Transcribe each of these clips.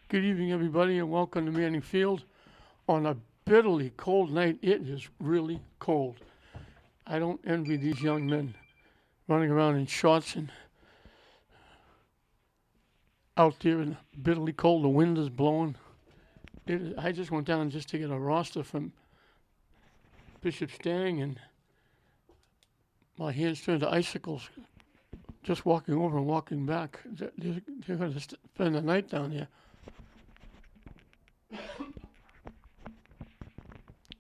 Good evening, everybody, and welcome to Manning Field. On a bitterly cold night, it is really cold. I don't envy these young men running around in shorts and out there in the bitterly cold. The wind is blowing. I just went down just to get a roster from Bishop Stang, and my hands turned to icicles just walking over and walking back. They're going to spend the night down here.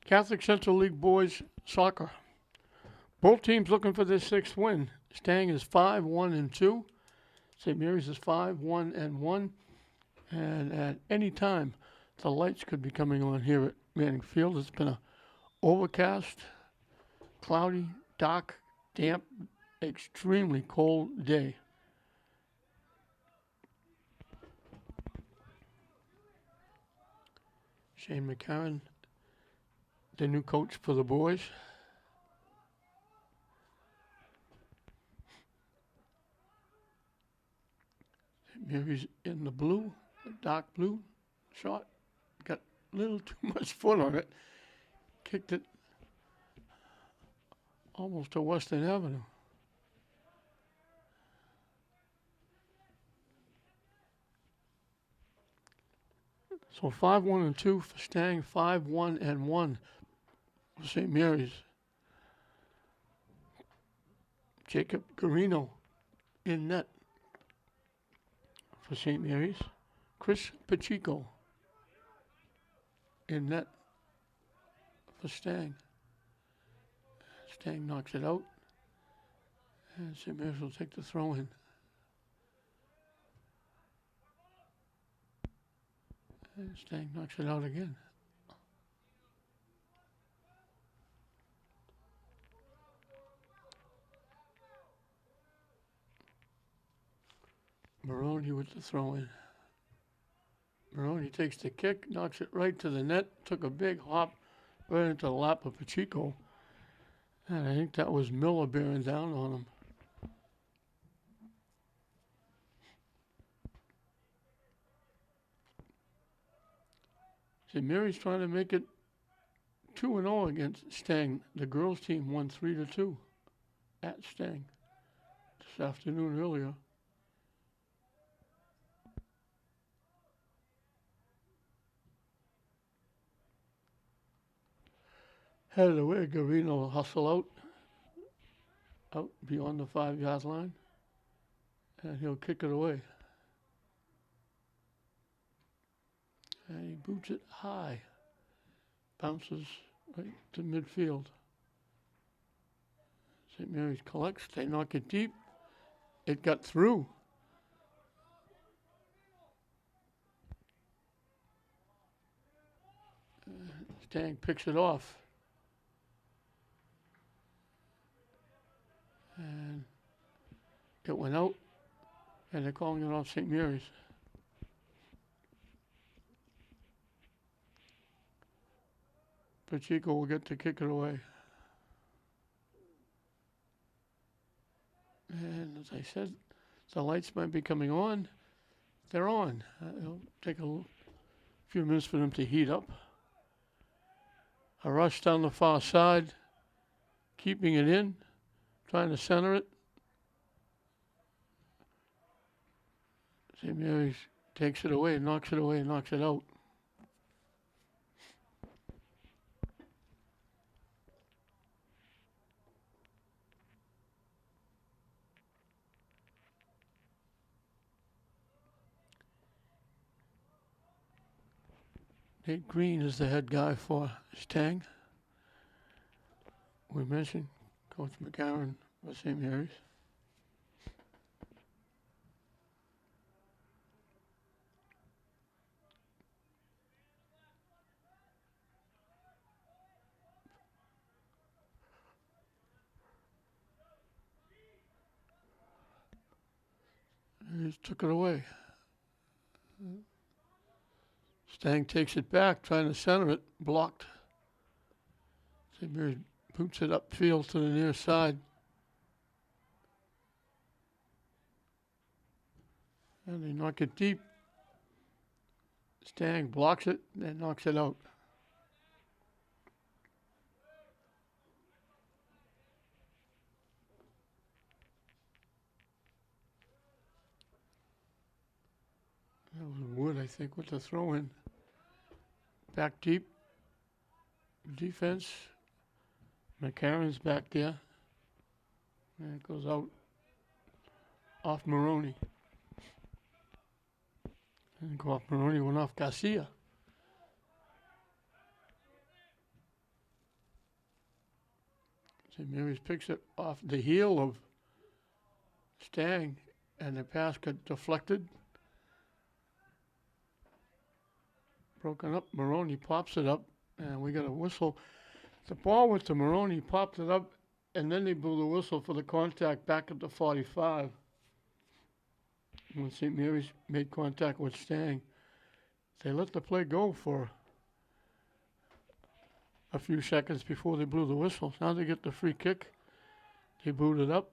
Catholic Central League Boys Soccer. Both teams looking for their sixth win. Stang is 5-1-2. St. Mary's is 5-1-1. And at any time, the lights could be coming on here at Manning Field. It's been a overcast, cloudy, dark, damp, extremely cold day. Shane McCarron, the new coach for the boys. St. Mary's in the blue, the dark blue, short. Got a little too much foot on it. Kicked it almost to Western Avenue. So 5-1-2 for Stang, 5-1-1 for St. Mary's. Jacob Garino in net for St. Mary's. Chris Pacheco in net for Stang. Stang knocks it out, and St. Mary's will take the throw in. And Stang knocks it out again. Maroney with the throw in. Maroney takes the kick, knocks it right to the net, took a big hop right into the lap of Pacheco. And I think that was Miller bearing down on him. St. Mary's trying to make it 2-0 against Stang. The girls' team won 3-2 at Stang this afternoon earlier. Headed away, Garino will hustle out beyond the 5-yard line, and he'll kick it away. And he boots it high, bounces right to midfield. St. Mary's collects, they knock it deep. It got through. Stang picks it off. And it went out, and they're calling it off St. Mary's. Pacheco will get to kick it away. And as I said, the lights might be coming on. They're on. It'll take a few minutes for them to heat up. A rush down the far side, keeping it in, trying to center it. St. Mary's takes it away, knocks it away, knocks it out. Nate Green is the head guy for Stang. We mentioned Coach McCarron for St. Mary's. He just took it away. Stang takes it back, trying to center it, blocked. St. Mary's boots it upfield to the near side. And they knock it deep. Stang blocks it and knocks it out. That was Wood, I think, with the throw in. Back deep. Defense. McCarron's back there. And it goes out off Maroney. And go off Maroney, went off Garcia. St. Mary's picks it off the heel of Stang, and the pass got deflected. Broken up. Maroney pops it up, and we got a whistle. The ball went to Maroney, popped it up, and then they blew the whistle for the contact back at the 45. When St. Mary's made contact with Stang, they let the play go for a few seconds before they blew the whistle. Now they get the free kick. They boot it up.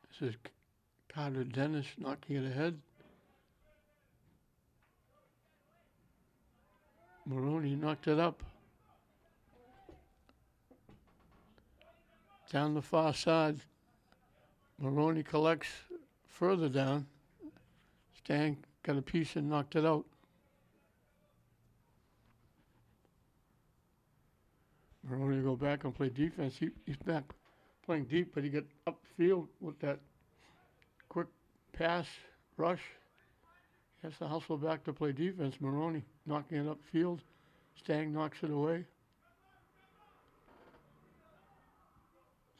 This is Carter Dennis knocking it ahead. Maroney knocked it up. Down the far side. Maroney collects further down. Stang got a piece and knocked it out. Maroney go back and play defense. He's back playing deep, but he got upfield with that quick pass, rush. He has to hustle back to play defense. Maroney knocking it upfield. Stang knocks it away.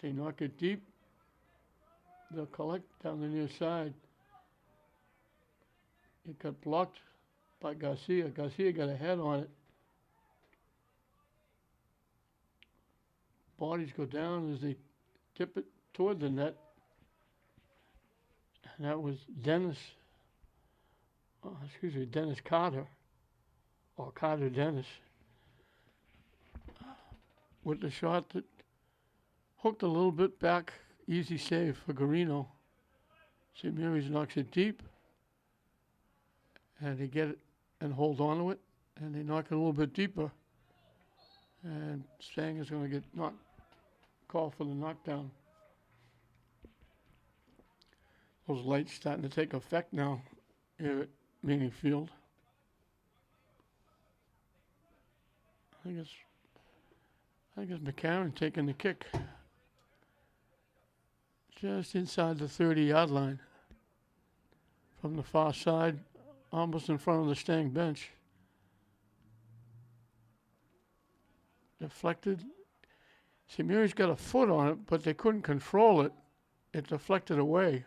They knock it deep. They'll collect down the near side. It got blocked by Garcia. Garcia got a head on it. Bodies go down as they tip it toward the net. And that was Dennis Carter, or Carter Dennis, with the shot that hooked a little bit back. Easy save for Garino. St. Mary's knocks it deep, and they get it and hold on to it, and they knock it a little bit deeper. And Stang is going to get called for the knockdown. Those lights starting to take effect now here at Meaning Field. I think it's McCarron taking the kick. Just inside the 30-yard line. From the far side, almost in front of the Stang bench. Deflected. St. Mary's got a foot on it, but they couldn't control it. It deflected away.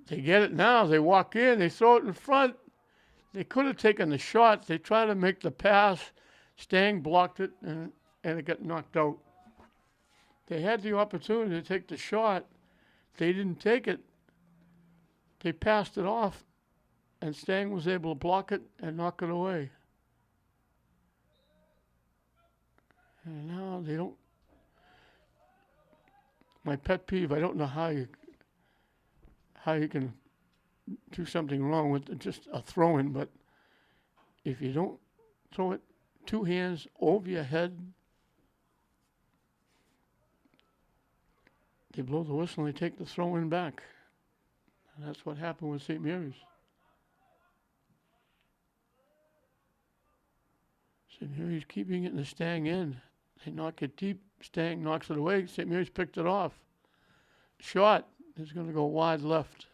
They get it now. They walk in. They throw it in front. They could have taken the shot. They tried to make the pass. Stang blocked it, and it got knocked out. They had the opportunity to take the shot. They didn't take it. They passed it off, and Stang was able to block it and knock it away. And now they don't. My pet peeve, I don't know how you can do something wrong with just a throw-in, but if you don't throw it two hands over your head, they blow the whistle and they take the throw-in back. And that's what happened with St. Mary's. St. Mary's keeping it in the Stang end. They knock it deep. Stang knocks it away. St. Mary's picked it off. Shot is going to go wide left.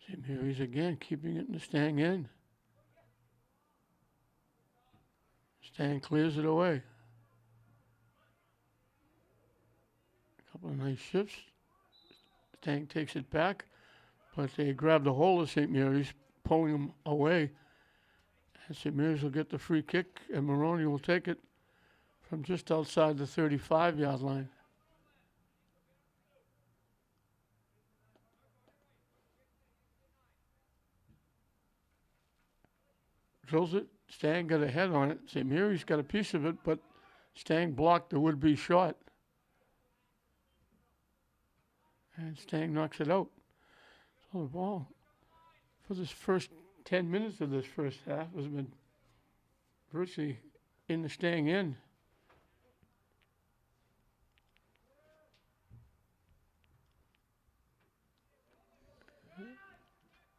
St. Mary's again keeping it in the Stang end. Stang clears it away. A couple of nice shifts. Stang takes it back, but they grab the hold of St. Mary's, pulling him away. And St. Mary's will get the free kick, and Maroney will take it from just outside the 35-yard line. Drills it. Stang got a head on it. St. Mary's got a piece of it, but Stang blocked the would-be shot. And Stang knocks it out. So the ball, for this first 10 minutes of this first half, has been virtually in the Stang end.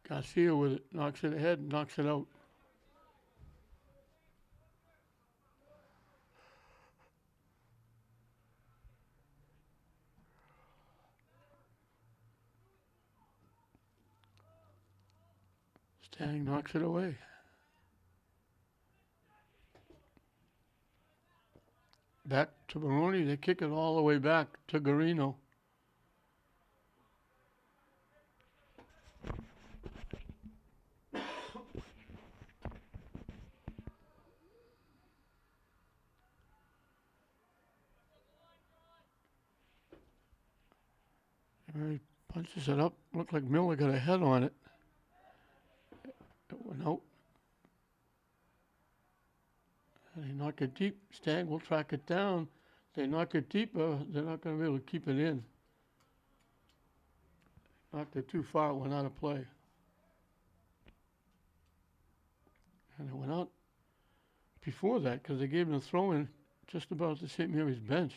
Garcia with it, knocks it ahead, knocks it out. Stang knocks it away. Back to Maroney. They kick it all the way back to Garino. He punches it up. Looked like Miller got a head on it. It went out. And they knock it deep. Stang will track it down. They knock it deeper, they're not going to be able to keep it in. Knocked it too far, it went out of play. And it went out before that because they gave him a throw-in just about the St. Mary's bench.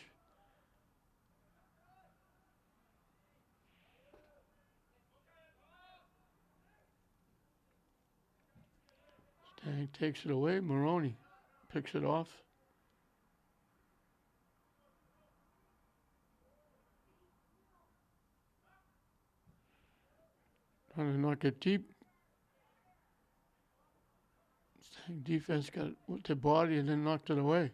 Stang takes it away. Maroney picks it off. Trying to knock it deep. Stang defense got it with their body and then knocked it away.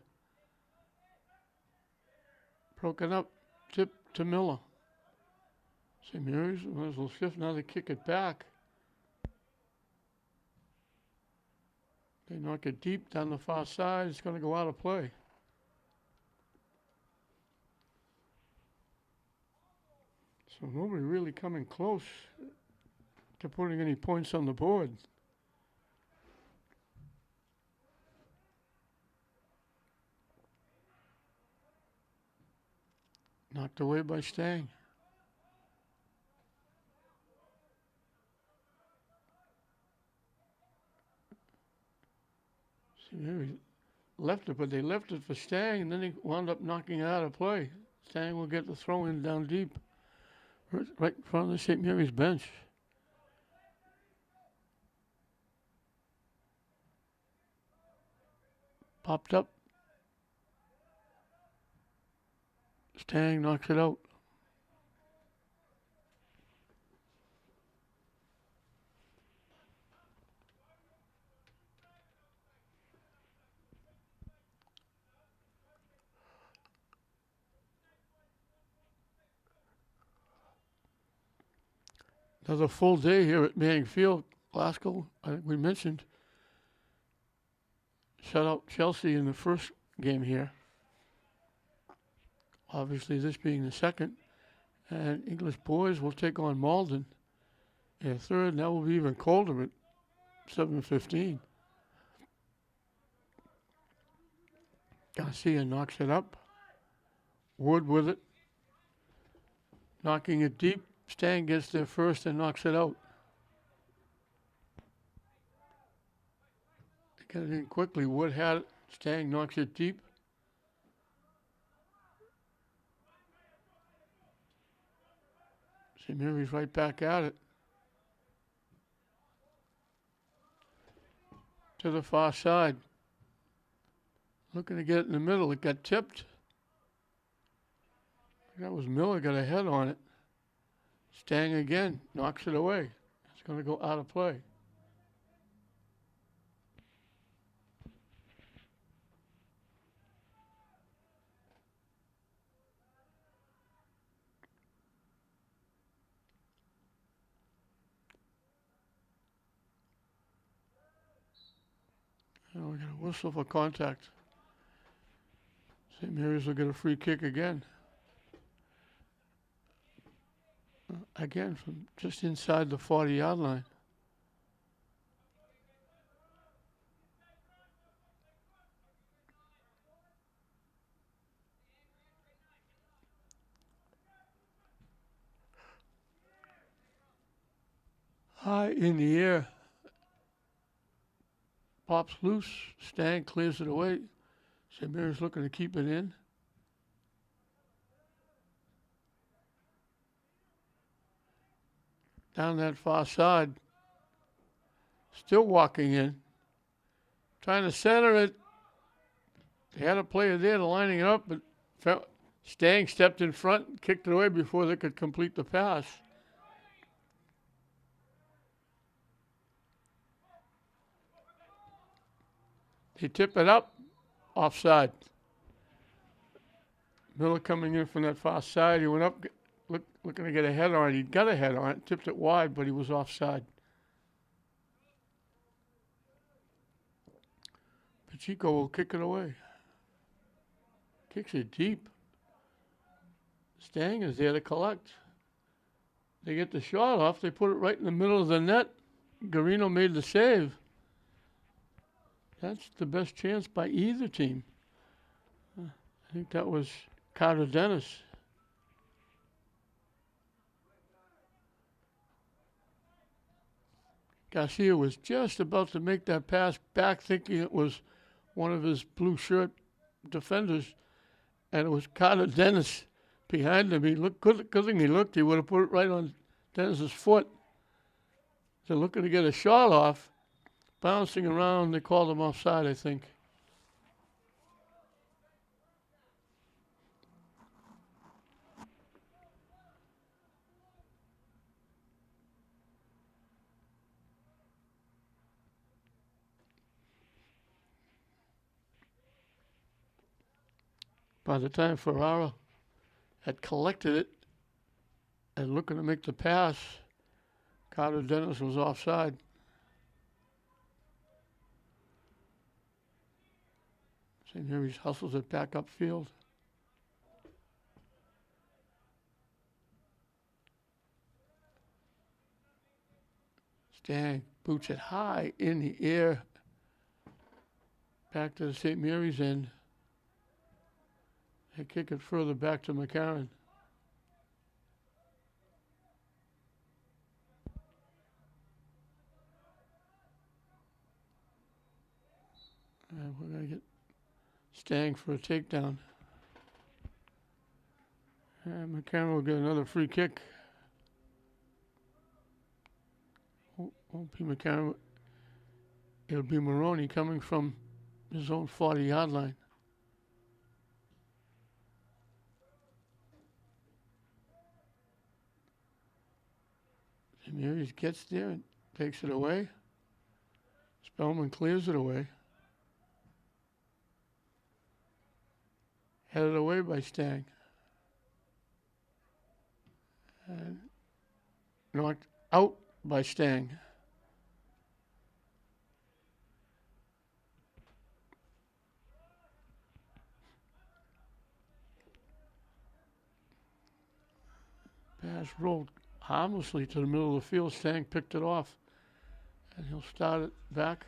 Broken up. Tip to Miller. St. Mary's might as well shift. Now they kick it back. They knock it deep down the far side. It's going to go out of play. So nobody really coming close to putting any points on the board. Knocked away by Stang. They left it, but they left it for Stang, and then he wound up knocking it out of play. Stang will get the throw in down deep, right in front of the St. Mary's bench. Popped up. Stang knocks it out. Another full day here at Manning Field. Glasgow, I think we mentioned, shut out Chelsea in the first game here. Obviously, this being the second. And English boys will take on Malden in the third, and that will be even colder at 7:15. Garcia knocks it up. Wood with it. Knocking it deep. Stang gets there first and knocks it out. They get it in quickly. Wood had it. Stang knocks it deep. St. Mary's right back at it. To the far side. Looking to get it in the middle. It got tipped. That was Miller, got a head on it. Stang again, knocks it away. It's going to go out of play. And we got a whistle for contact. St. Mary's will get a free kick again. Again, from just inside the 40-yard line. High in the air. Pops loose. Stang clears it away. St. Mary's looking to keep it in. Down that far side. Still walking in. Trying to center it. They had a player there lining it up, but Stang stepped in front and kicked it away before they could complete the pass. They tip it up. Offside. Miller coming in from that far side. He went up looking to get a head on it. He got a head on it, tipped it wide, but he was offside. Pacheco will kick it away. Kicks it deep. Stang is there to collect. They get the shot off. They put it right in the middle of the net. Garino made the save. That's the best chance by either team. I think that was Carter Dennis. Garcia was just about to make that pass back, thinking it was one of his blue shirt defenders, and it was Carter Dennis behind him. He looked good thing he looked. He would have put it right on Dennis's foot. They're looking to get a shot off, bouncing around. They called him offside, I think. By the time Ferrara had collected it and looking to make the pass, Carter Dennis was offside. St. Mary's hustles it back upfield. Stang boots it high in the air. Back to the St. Mary's end. They kick it further back to McCarron. And we're going to get Stang for a takedown. And McCarron will get another free kick. Won't be McCarron. It'll be Maroney coming from his own 40-yard line. Mary's gets there and takes it away. Spellman clears it away. Headed away by Stang. And knocked out by Stang. Pass rolled harmlessly to the middle of the field. Stang picked it off, and he'll start it back.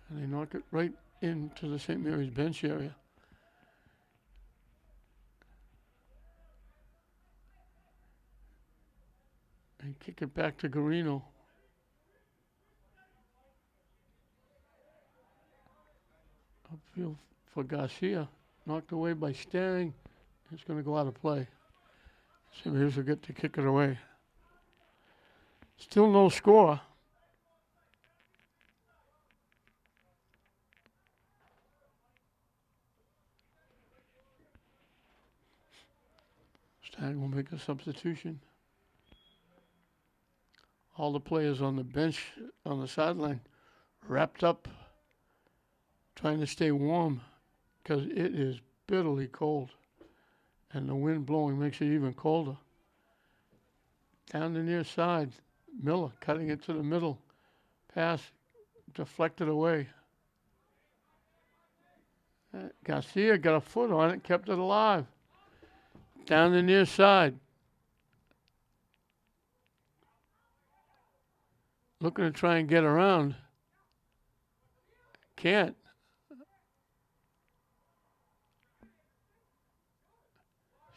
And they knock it right into the St. Mary's bench area. And kick it back to Garino. Upfield for Garcia. Knocked away by Stang. It's going to go out of play. St. Mary's will get to kick it away. Still no score. Stang will make a substitution. All the players on the bench, on the sideline, wrapped up, trying to stay warm because it is bitterly cold. And the wind blowing makes it even colder. Down the near side, Miller cutting it to the middle. Pass deflected away. Garcia got a foot on it, kept it alive. Down the near side. Looking to try and get around. Can't.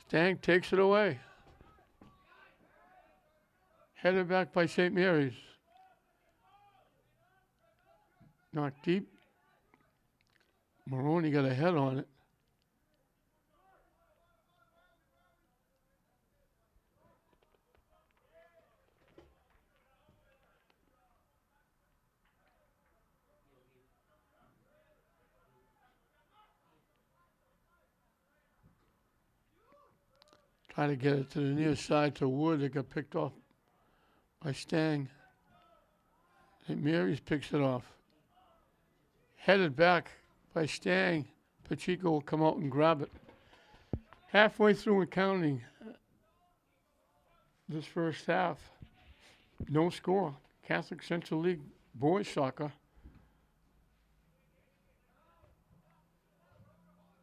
Stang takes it away. Headed back by St. Mary's. Knocked deep. Maroney got a head on it. Try to get it to the near side to Wood. It got picked off by Stang. St. Mary's picks it off. Headed back by Stang. Pacheco will come out and grab it. Halfway through and counting this first half. No score. Catholic Central League boys soccer.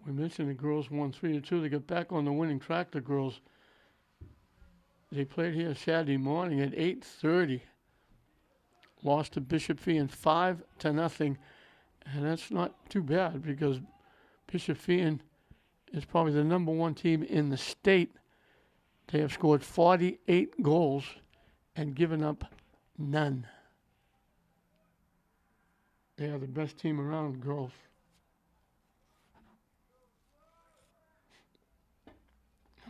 We mentioned the girls won 3-2. They got back on the winning track, the girls. They played here Saturday morning at 8:30. Lost to Bishop Fee 5-0. And that's not too bad because Bishop Fee is probably the number one team in the state. They have scored 48 goals and given up none. They are the best team around, girls.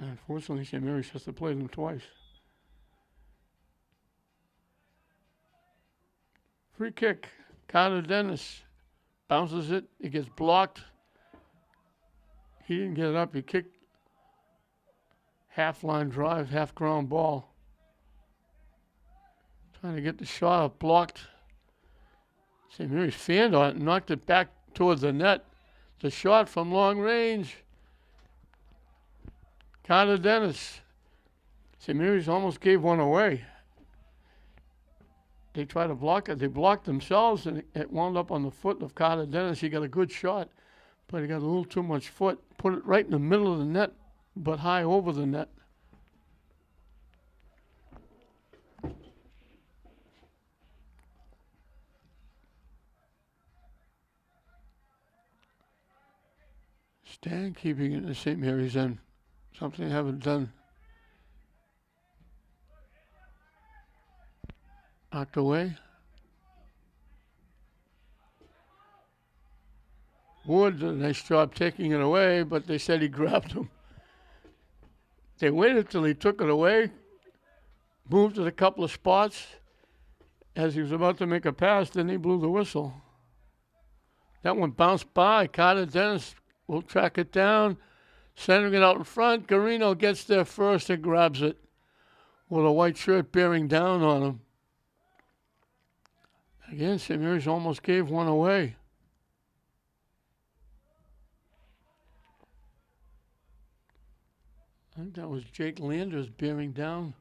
Unfortunately, St. Mary's has to play them twice. Free kick. Carter Dennis bounces it. It gets blocked. He didn't get it up. He kicked half-line drive, half-ground ball. Trying to get the shot up, blocked. St. Mary's fanned on it and knocked it back towards the net. The shot from long range. Carter Dennis. St. Mary's almost gave one away. They tried to block it. They blocked themselves, and it wound up on the foot of Carter Dennis. He got a good shot, but he got a little too much foot. Put it right in the middle of the net, but high over the net. Stang keeping it in the St. Mary's end. Something they haven't done. Knocked away. Wood did a nice job taking it away, but they said he grabbed him. They waited till he took it away, moved it a couple of spots. As he was about to make a pass, then he blew the whistle. That one bounced by. Carter Dennis will track it down, centering it out in front. Garino gets there first and grabs it with a white shirt bearing down on him. Again, St. Mary's almost gave one away. I think that was Jake Landers bearing down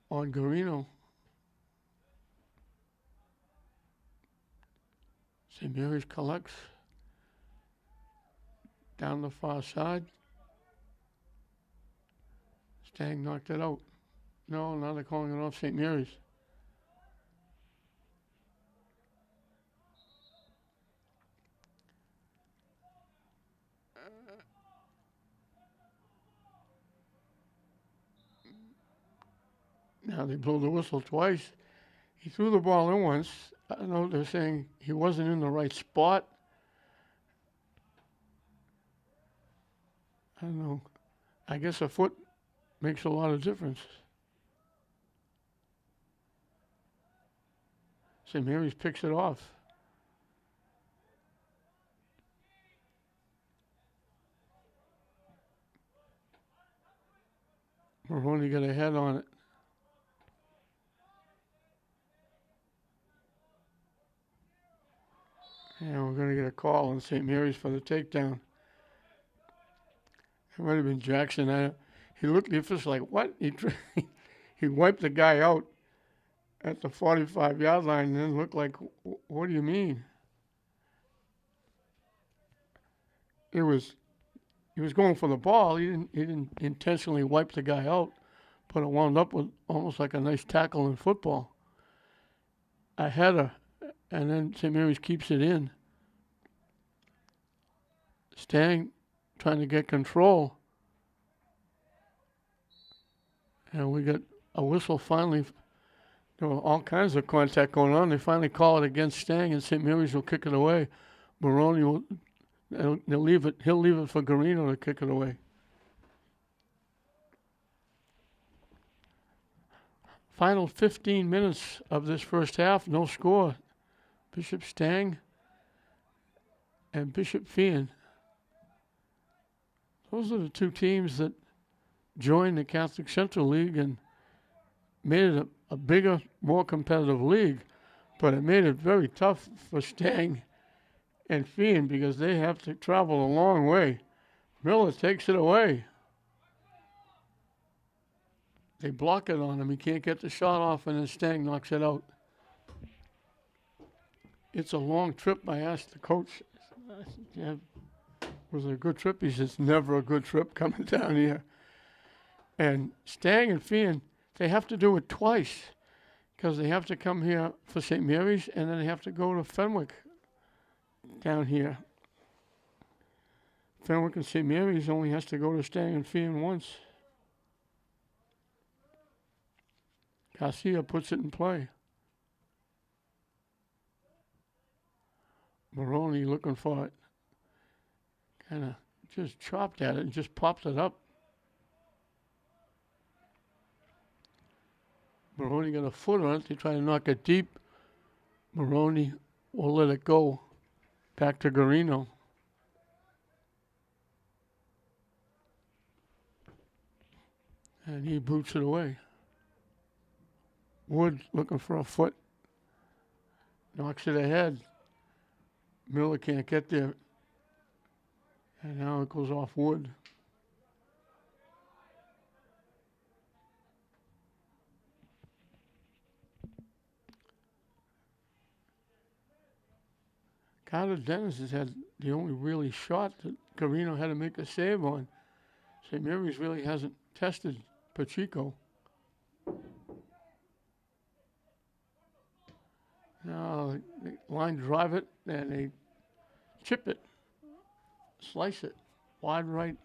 on Garino. St. Mary's collects down the far side. Stang knocked it out. No, now they're calling it off St. Mary's. Now they blew the whistle twice. He threw the ball in once. I don't know, they're saying he wasn't in the right spot. I don't know. I guess a foot makes a lot of difference. St. Mary's picks it off. Maroney got a head on it. Yeah, we're going to get a call on St. Mary's for the takedown. It might have been Jackson. He looked at the official like, what? He wiped the guy out. at the 45-yard line and then looked like, what do you mean? It was he was going for the ball. He didn't intentionally wipe the guy out, but it wound up with almost like a nice tackle in football. A header, and then St. Mary's keeps it in. Stang trying to get control. And we got a whistle finally. There were all kinds of contact going on. They finally call it against Stang, and St. Mary's will kick it away. Maroney will they'll leave it. He'll leave it for Garino to kick it away. Final 15 minutes of this first half, no score. Bishop Stang and Bishop Feehan. Those are the two teams that joined the Catholic Central League and made it a bigger, more competitive league. But it made it very tough for Stang and Feehan because they have to travel a long way. Miller takes it away. They block it on him. He can't get the shot off, and then Stang knocks it out. It's a long trip. I asked the coach, was it a good trip? He says, never a good trip coming down here. And Stang and Feehan, they have to do it twice because they have to come here for St. Mary's, and then they have to go to Fenwick down here. Fenwick and St. Mary's only has to go to Stang and Feehan once. Garcia puts it in play. Maroney looking for it. Kind of just chopped at it and just popped it up. Maroney got a foot on it. They try to knock it deep. Maroney will let it go. Back to Garino. And he boots it away. Wood looking for a foot. Knocks it ahead. Miller can't get there. And now it goes off Wood. Carter Dennis has had the only really shot that Garino had to make a save on. St. Mary's really hasn't tested Pacheco. Now they line drive it and they chip it, slice it, wide right.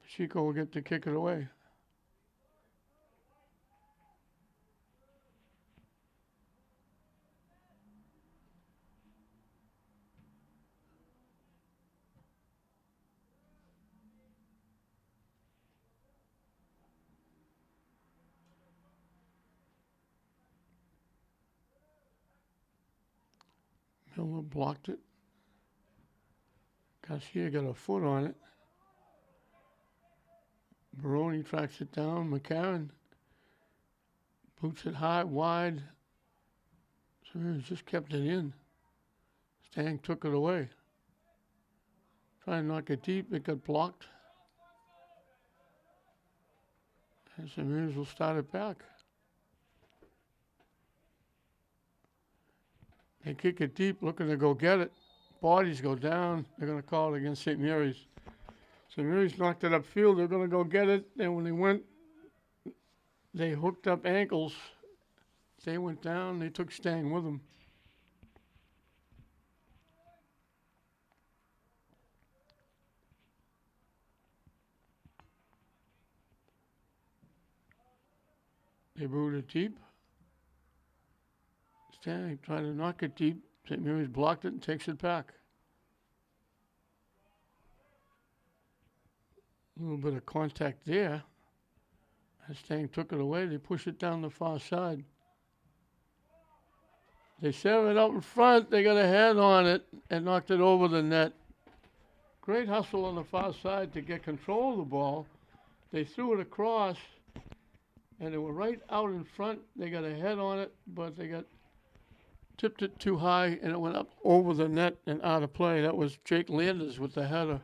Pacheco will get to kick it away. Miller blocked it. Garcia got a foot on it. Baroni tracks it down. McCarron boots it high, wide. So he just kept it in. Stang took it away. Trying to knock it deep. It got blocked. And St. Mary's will start it back. They kick it deep, looking to go get it. Bodies go down. They're going to call it against St. Mary's. St. Mary's knocked it upfield. They're going to go get it. And when they went, they hooked up ankles. They went down. They took Stang with them. They booed it deep. Stang trying to knock it deep. St. Mary's blocked it and takes it back. A little bit of contact there. As Stang took it away, they push it down the far side. They serve it out in front. They got a head on it and knocked it over the net. Great hustle on the far side to get control of the ball. They threw it across, and they were right out in front. They got a head on it, but they tipped it too high, and it went up over the net and out of play. That was Jake Landers with the header.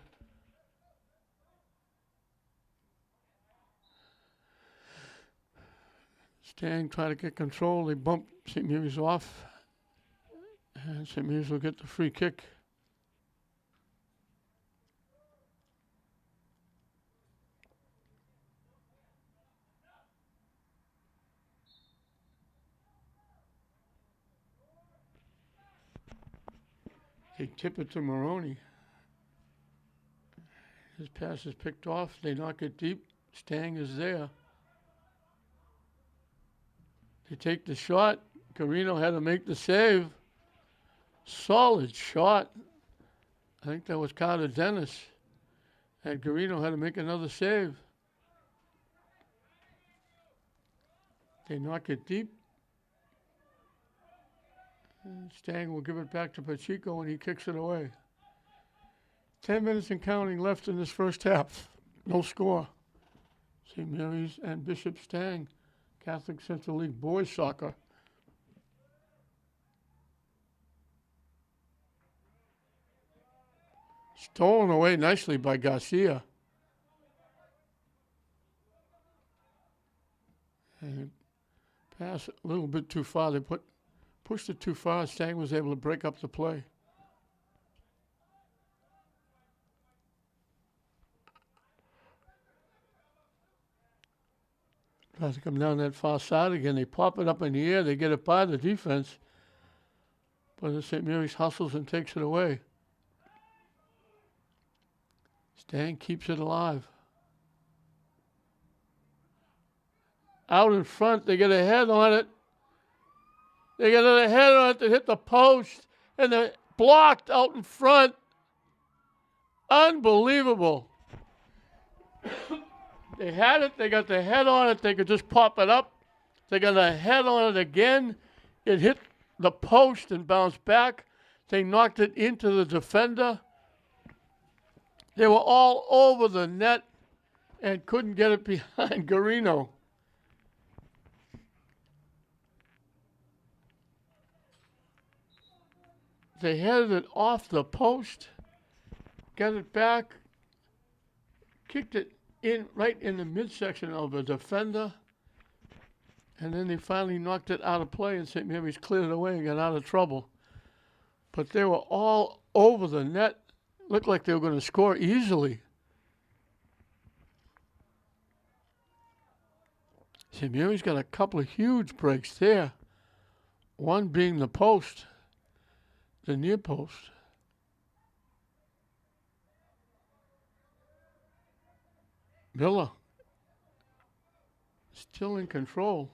Stang trying to get control. They bump St. Mary's off. And St. Mary's will get the free kick. They tip it to Maroney. His pass is picked off. They knock it deep. Stang is there. They take the shot. Garino had to make the save. Solid shot. I think that was Carter Dennis. And Garino had to make another save. They knock it deep. And Stang will give it back to Pacheco, and he kicks it away. 10 minutes and counting left in this first half. No score. St. Mary's and Bishop Stang, Catholic Central League boys soccer. Stolen away nicely by Garcia. And pass a little bit too far. They pushed it too far. Stang was able to break up the play. Tries to come down that far side again. They pop it up in the air. They get it by the defense. But St. Mary's hustles and takes it away. Stang keeps it alive. Out in front, they get a head on it. They get a head on it to hit the post, and they're blocked out in front. Unbelievable. They had it. They got the head on it. They could just pop it up. They got a head on it again. It hit the post and bounced back. They knocked it into the defender. They were all over the net and couldn't get it behind Garino. They headed it off the post, got it back, kicked it in right in the midsection of the defender, and then they finally knocked it out of play, and St. Mary's cleared it away and got out of trouble. But they were all over the net. Looked like they were going to score easily. St. Mary's got a couple of huge breaks there. One being the post, the near post. Miller still in control.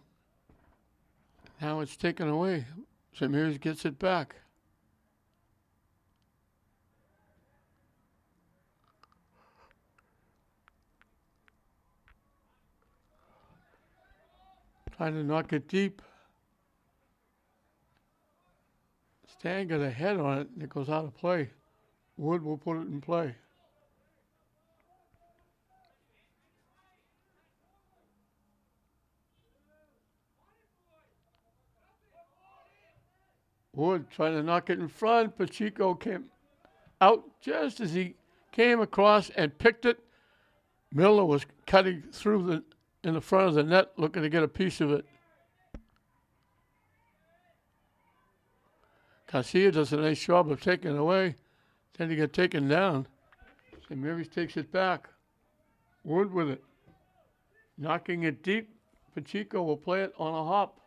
Now it's taken away. St. Mary's gets it back. Trying to knock it deep. Stang got a head on it, and it goes out of play. Wood will put it in play. Wood trying to knock it in front. Pacheco came out just as he came across and picked it. Miller was cutting through in the front of the net, looking to get a piece of it. Garcia does a nice job of taking it away. Then he got taken down. St. Mary's takes it back. Wood with it. Knocking it deep. Pacheco will play it on a hop.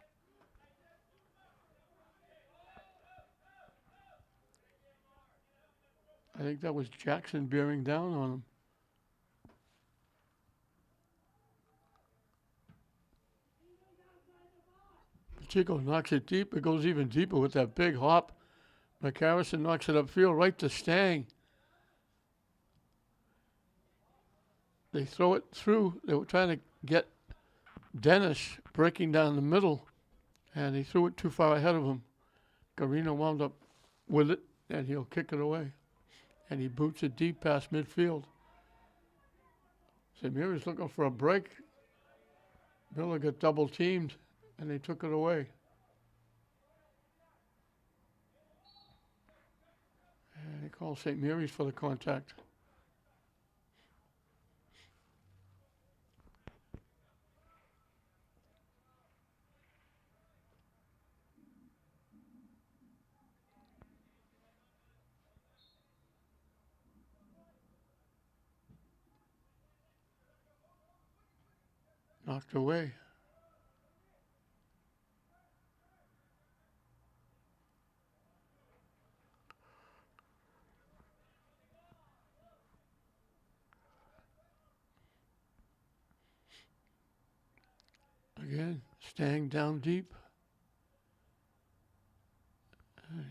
I think that was Jackson bearing down on him. Pacheco knocks it deep. It goes even deeper with that big hop. McHarrison knocks it upfield right to Stang. They throw it through. They were trying to get Dennis breaking down the middle, and he threw it too far ahead of him. Garino wound up with it, and he'll kick it away. And he boots it deep past midfield. St. Mary's looking for a break. Miller got double teamed, and they took it away. And they called St. Mary's for the contact. Knocked away. Again, Stang down deep.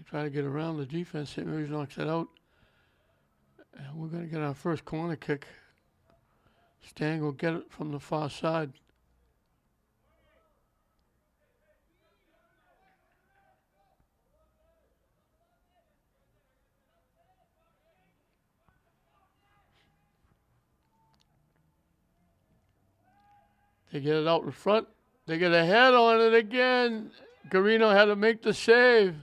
Try to get around the defense. St. Mary's knocks it out. And we're going to get our first corner kick. Stang will get it from the far side. They get it out in front. They get a head on it again. Garino had to make the save.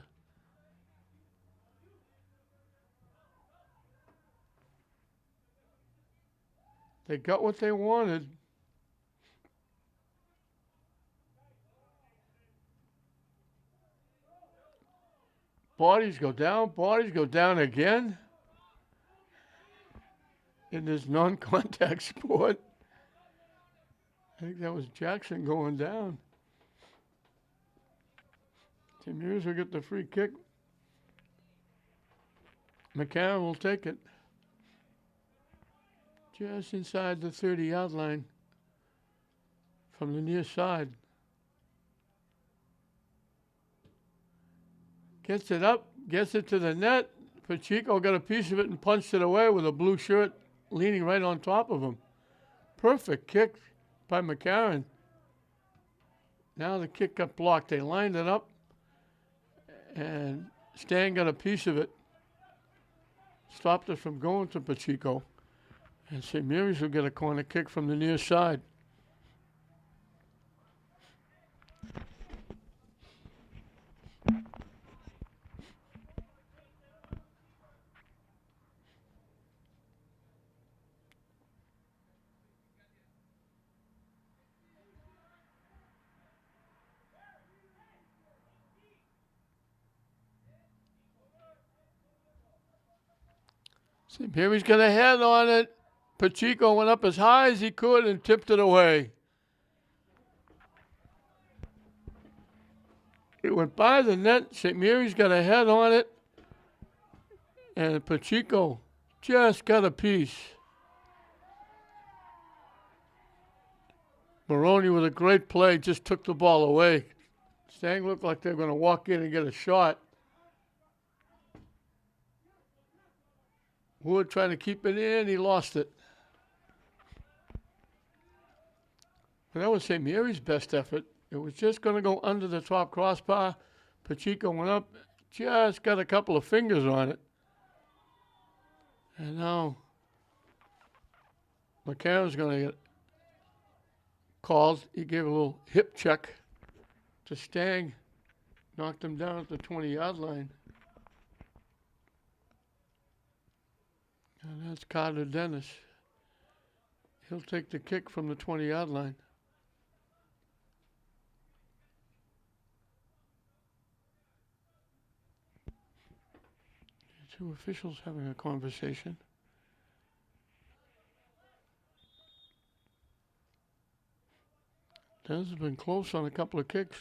They got what they wanted. Bodies go down again in this non-contact sport. I think that was Jackson going down. St. Mary's will get the free kick. McCarron will take it. Just inside the 30-yard line from the near side. Gets it up, gets it to the net. Pacheco got a piece of it and punched it away with a blue shirt leaning right on top of him. Perfect kick by McCarron. Now the kick got blocked. They lined it up, and Stang got a piece of it. Stopped it from going to Pacheco. And St. Mary's will get a corner kick from the near side. St. Mary's got a head on it. Pacheco went up as high as he could and tipped it away. It went by the net. St. Mary's got a head on it. And Pacheco just got a piece. Maroney with a great play just took the ball away. Stang looked like they were going to walk in and get a shot. Wood trying to keep it in. He lost it. But that was St. Mary's best effort. It was just going to go under the top crossbar. Pacheco went up, just got a couple of fingers on it. And now McCarron's going to get called. He gave a little hip check to Stang. Knocked him down at the 20-yard line. And that's Carter Dennis. He'll take the kick from the 20-yard line. Two officials having a conversation. Dennis has been close on a couple of kicks.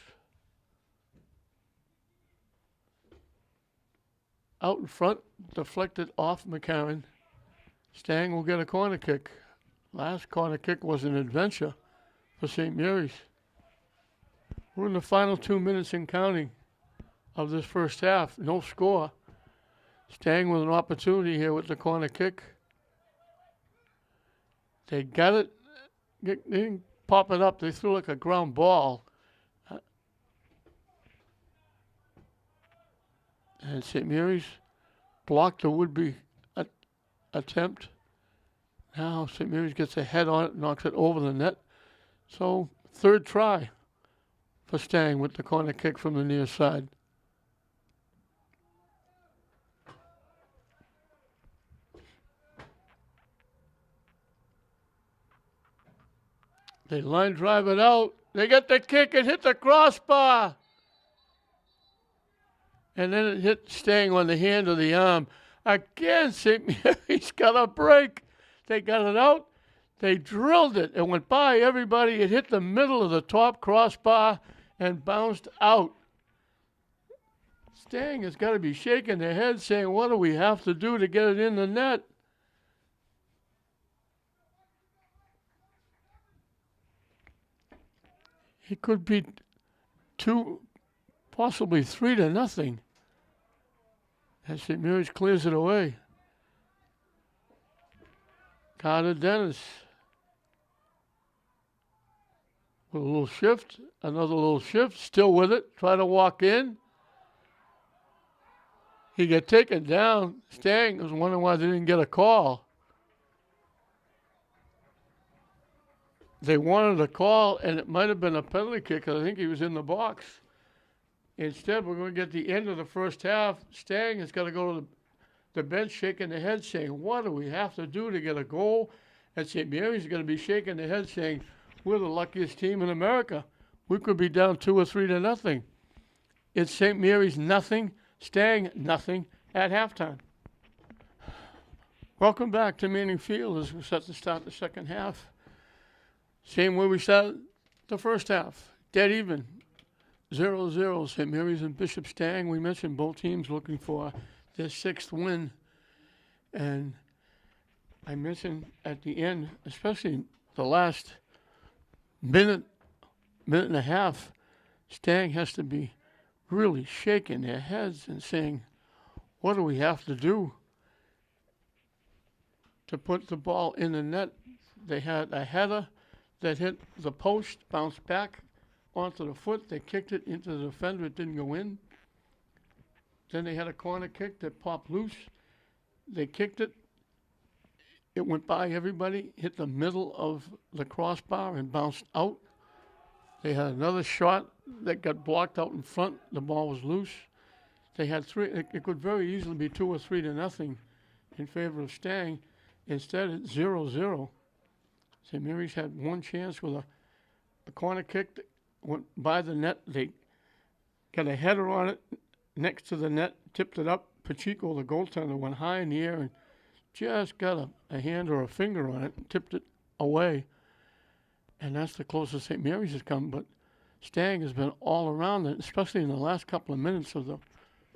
Out in front, deflected off McCarron. Stang will get a corner kick. Last corner kick was an adventure for St. Mary's. We're in the final 2 minutes and counting of this first half. No score. Stang with an opportunity here with the corner kick. They got it. They didn't pop it up. They threw like a ground ball. And St. Mary's blocked the would-be attempt. Now St. Mary's gets a head on it, knocks it over the net. So third try for Stang with the corner kick from the near side. They line drive it out. They get the kick and hit the crossbar. And then it hit Stang on the hand or the arm. Again, St. Mary's got a break. They got it out. They drilled it. It went by everybody. It hit the middle of the top crossbar and bounced out. Stang has got to be shaking their head saying, what do we have to do to get it in the net? It could be 2, possibly 3-0. As St. Mary's clears it away. Carter Dennis. With a little shift, another little shift, still with it, try to walk in. He got taken down. Stang was wondering why they didn't get a call. They wanted a call, and it might have been a penalty kick, because I think he was in the box. Instead, we're going to get the end of the first half. Stang has got to go to the bench shaking their head saying, what do we have to do to get a goal? And St. Mary's is going to be shaking their head saying, we're the luckiest team in America. We could be down 2 or 3-0. It's St. Mary's nothing, Stang nothing at halftime. Welcome back to Manning Field as we're set to start the second half. Same way we started the first half. Dead even. 0-0. St. Mary's and Bishop Stang. We mentioned both teams looking for their 6th win. And I mentioned at the end, especially the last minute and a half, Stang has to be really shaking their heads and saying, what do we have to do to put the ball in the net? They had a header that hit the post, bounced back onto the foot. They kicked it into the defender. It didn't go in. Then they had a corner kick that popped loose. They kicked it. It went by everybody, hit the middle of the crossbar and bounced out. They had another shot that got blocked out in front. The ball was loose. They had 3. It could very easily be 2 or 3-0 in favor of Stang. Instead, it's 0-0. St. Mary's had one chance with a corner kick that went by the net. They got a header on it next to the net, tipped it up. Pacheco, the goaltender, went high in the air and just got a hand or a finger on it and tipped it away. And that's the closest St. Mary's has come. But Stang has been all around it, especially in the last couple of minutes of the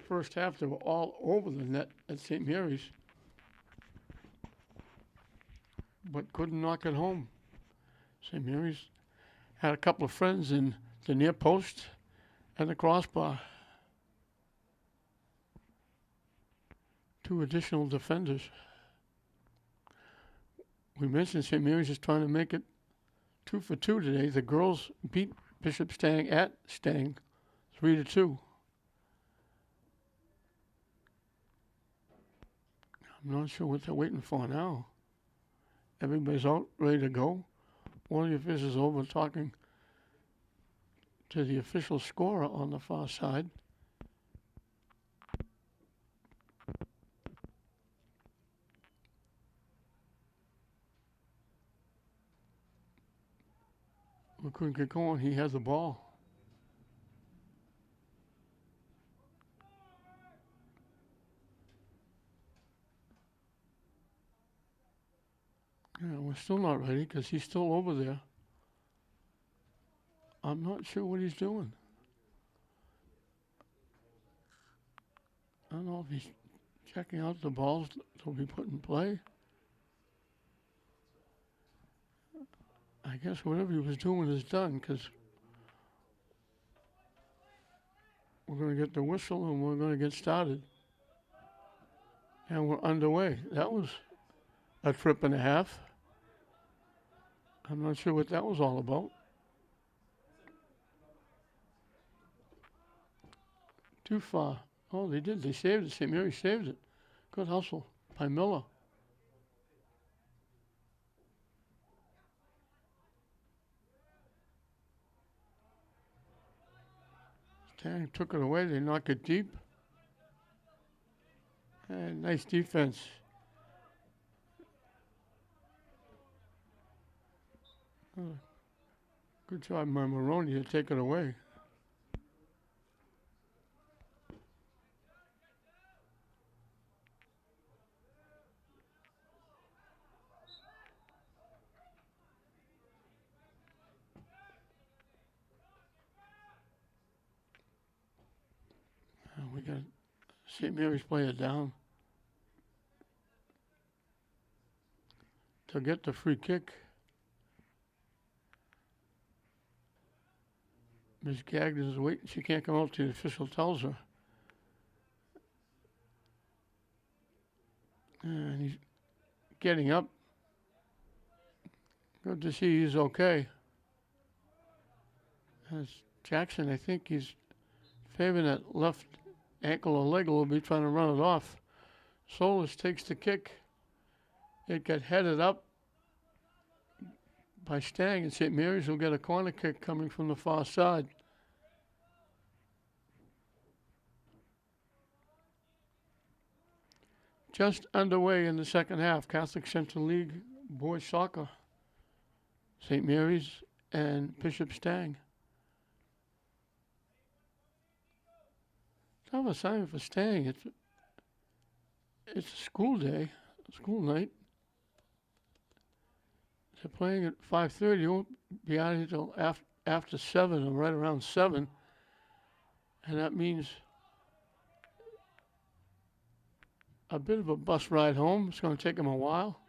first half. They were all over the net at St. Mary's, but couldn't knock it home. St. Mary's had a couple of friends in the near post and the crossbar. 2 additional defenders. We mentioned St. Mary's is trying to make it 2 for 2 today. The girls beat Bishop Stang at Stang 3-2. I'm not sure what they're waiting for now. Everybody's out, ready to go. One of the officials is over talking to the official scorer on the far side. We couldn't get going. He has the ball. Yeah, we're still not ready because he's still over there. I'm not sure what he's doing. I don't know if he's checking out the balls that will be put in play. I guess whatever he was doing is done because we're going to get the whistle and we're going to get started. And we're underway. That was a trip and a half. I'm not sure what that was all about. Too far. Oh, they did. They saved it. St. Mary saved it. Good hustle by Miller. Stang took it away. They knocked it deep. And nice defense. Good job by Maroney to take it away. St. Mary's player down to get the free kick. Miss Gagnon is waiting. She can't come out till the official tells her. And he's getting up. Good to see he's okay. As Jackson, I think he's favoring that left ankle or leg a little bit, trying to run it off. Solis takes the kick. It got headed up by Stang, and St. Mary's will get a corner kick coming from the far side. Just underway in the second half, Catholic Central League boys soccer. St. Mary's and Bishop Stang. It's not a sign for Stang. It's a school day, school night. They're playing at 5:30. You won't be out here till after 7 or right around 7. And that means a bit of a bus ride home. It's going to take them a while.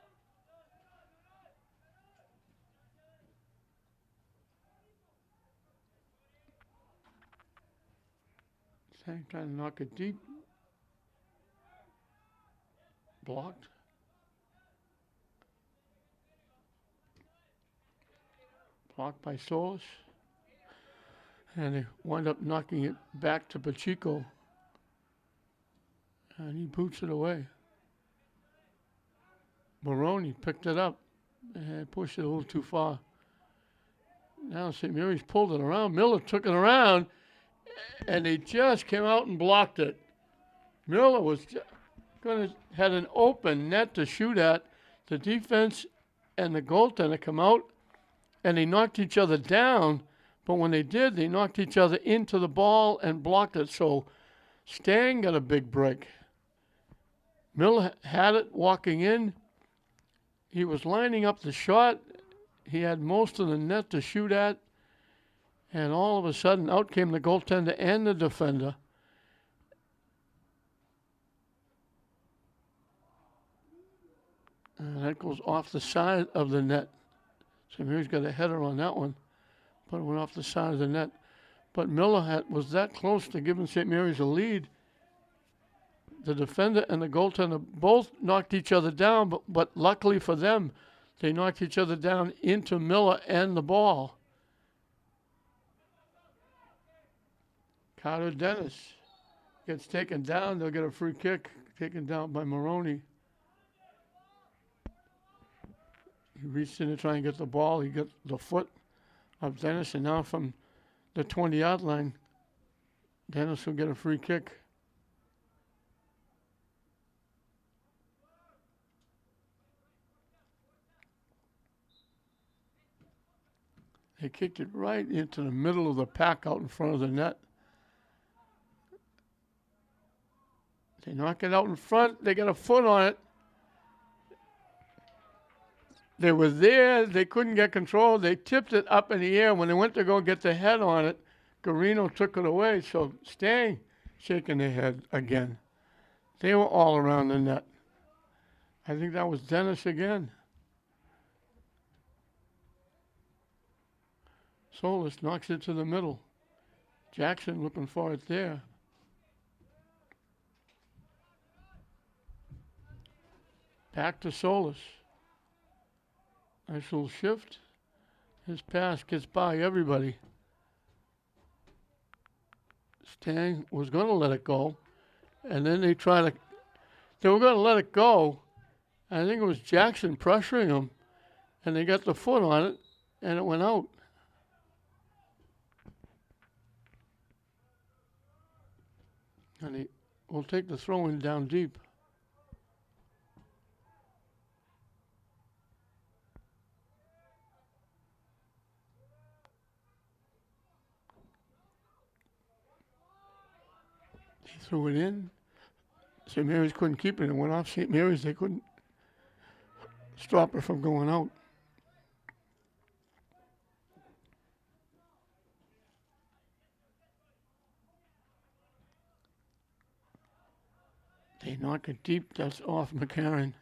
Stang trying to knock it deep. Blocked. Blocked by Solis. And they wind up knocking it back to Pacheco. And he boots it away. Maroney picked it up and pushed it a little too far. Now St. Mary's pulled it around. Miller took it around, and they just came out and blocked it. Miller was had an open net to shoot at. The defense and the goaltender come out, and they knocked each other down. But when they did, they knocked each other into the ball and blocked it. So Stang got a big break. Miller had it walking in. He was lining up the shot. He had most of the net to shoot at. And all of a sudden, out came the goaltender and the defender. And that goes off the side of the net. So Mary's got a header on that one. But it went off the side of the net. But Miller was that close to giving St. Mary's a lead. The defender and the goaltender both knocked each other down, but luckily for them, they knocked each other down into Miller and the ball. Carter Dennis gets taken down. They'll get a free kick taken down by Maroney. He reached in to try and get the ball. He got the foot of Dennis, and now from the 20-yard line, Dennis will get a free kick. They kicked it right into the middle of the pack out in front of the net. They knock it out in front. They got a foot on it. They were there. They couldn't get control. They tipped it up in the air. When they went to go get the head on it, Garino took it away. So Stang shaking their head again. They were all around the net. I think that was Dennis again. Solis knocks it to the middle. Jackson looking for it there. Back to Solis. Nice little shift. His pass gets by everybody. Stang was going to let it go. And then they were going to let it go. I think it was Jackson pressuring them. And they got the foot on it, and it went out. And he will take the throw-in down deep. He threw it in. St. Mary's couldn't keep it. It went off St. Mary's. They couldn't stop it from going out. They knock it deep. That's off McCarron.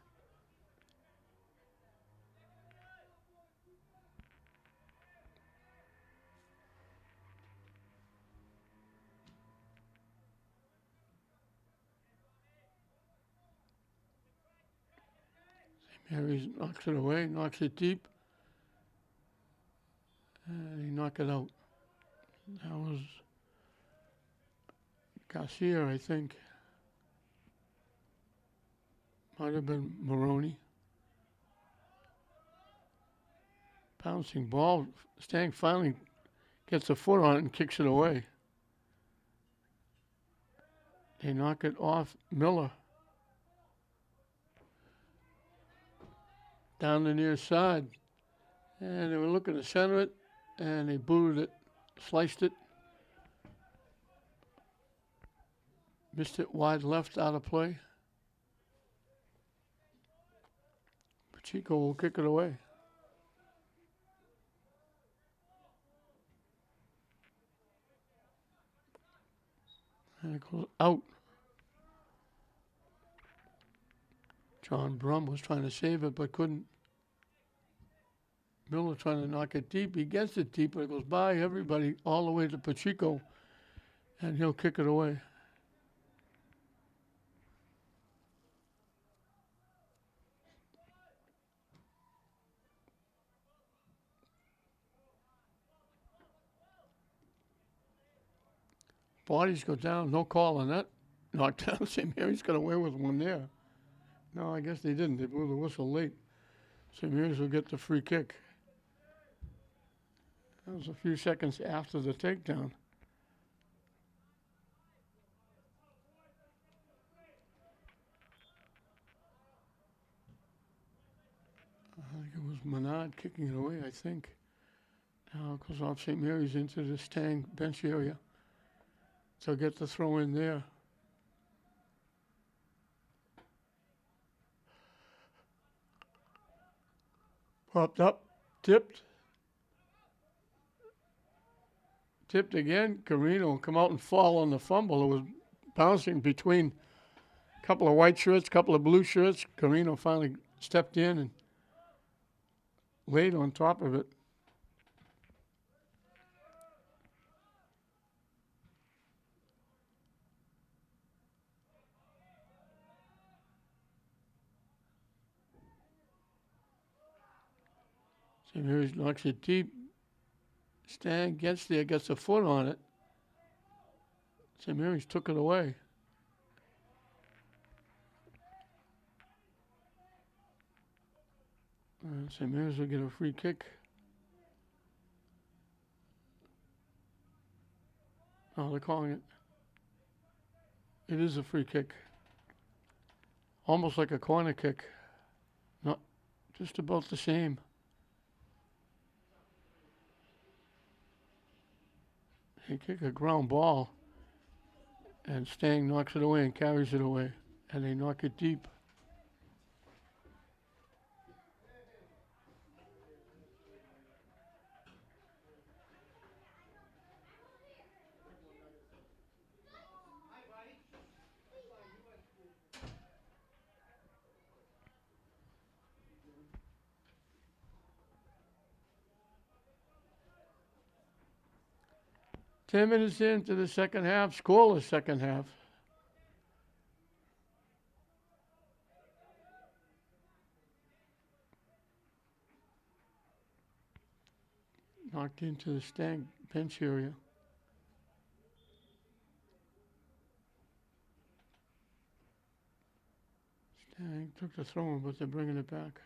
Mary's knocks it away, knocks it deep. And he knocked it out. That was Garcia, I think. Might have been Maroney. Bouncing ball. Stang finally gets a foot on it and kicks it away. They knock it off Miller. Down the near side. And they were looking to center it, and they booted it, sliced it. Missed it wide left, out of play. Pacheco will kick it away. And it goes out. John Brum was trying to save it, but couldn't. Miller trying to knock it deep. He gets it deep, but it goes by everybody all the way to Pacheco, and he'll kick it away. Bodies go down. No call on that. Knocked down. St. Mary's got away with one there. No, I guess they didn't. They blew the whistle late. St. Mary's will get the free kick. That was a few seconds after the takedown. I think it was Menard kicking it away, I think. Now it goes off St. Mary's into the Stang bench area. So get the throw in there. Popped up, tipped. Tipped again. Carino will come out and fall on the fumble. It was bouncing between a couple of white shirts, a couple of blue shirts. Carino finally stepped in and laid on top of it. St. Mary's knocks it deep. Stang gets there, gets a foot on it. St. Mary's took it away. St. Mary's will get a free kick. Oh, they're calling it. It is a free kick. Almost like a corner kick. Not just about the same. They kick a ground ball, and Stang knocks it away and carries it away, and they knock it deep. Ten minutes into the second half, scoreless second half. Knocked into the Stang bench area. Stang took the throw, but they're bringing it back.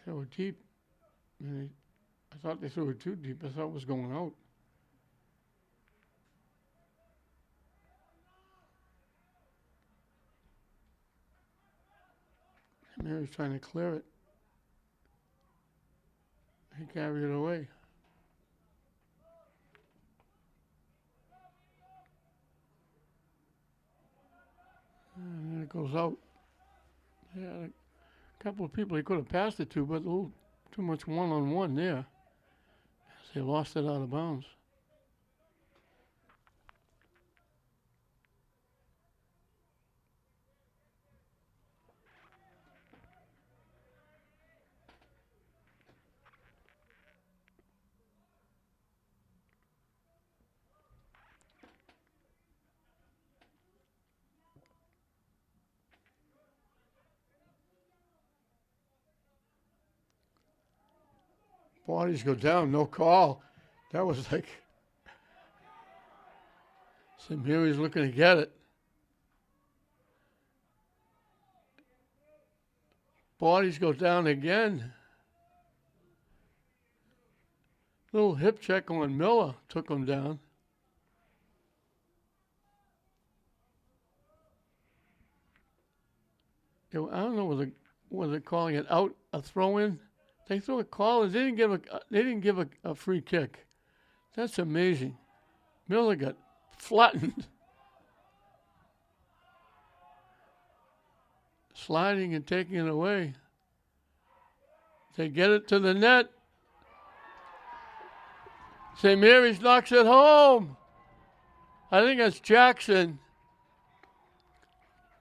They threw it deep. And I thought they threw it too deep. I thought it was going out. Mary's trying to clear it. He carried it away. And then it goes out. Yeah, a couple of people he could have passed it to, but a little too much one-on-one there. As they lost it out of bounds. Bodies go down, no call. That was like St. Mary's looking to get it. Bodies go down again. Little hip check on Miller took him down. I don't know whether they're calling it out, a throw in. They threw a call. They didn't give a free kick. That's amazing. Miller got flattened. Sliding and taking it away. They get it to the net. St. Mary's knocks it home. I think that's Jackson.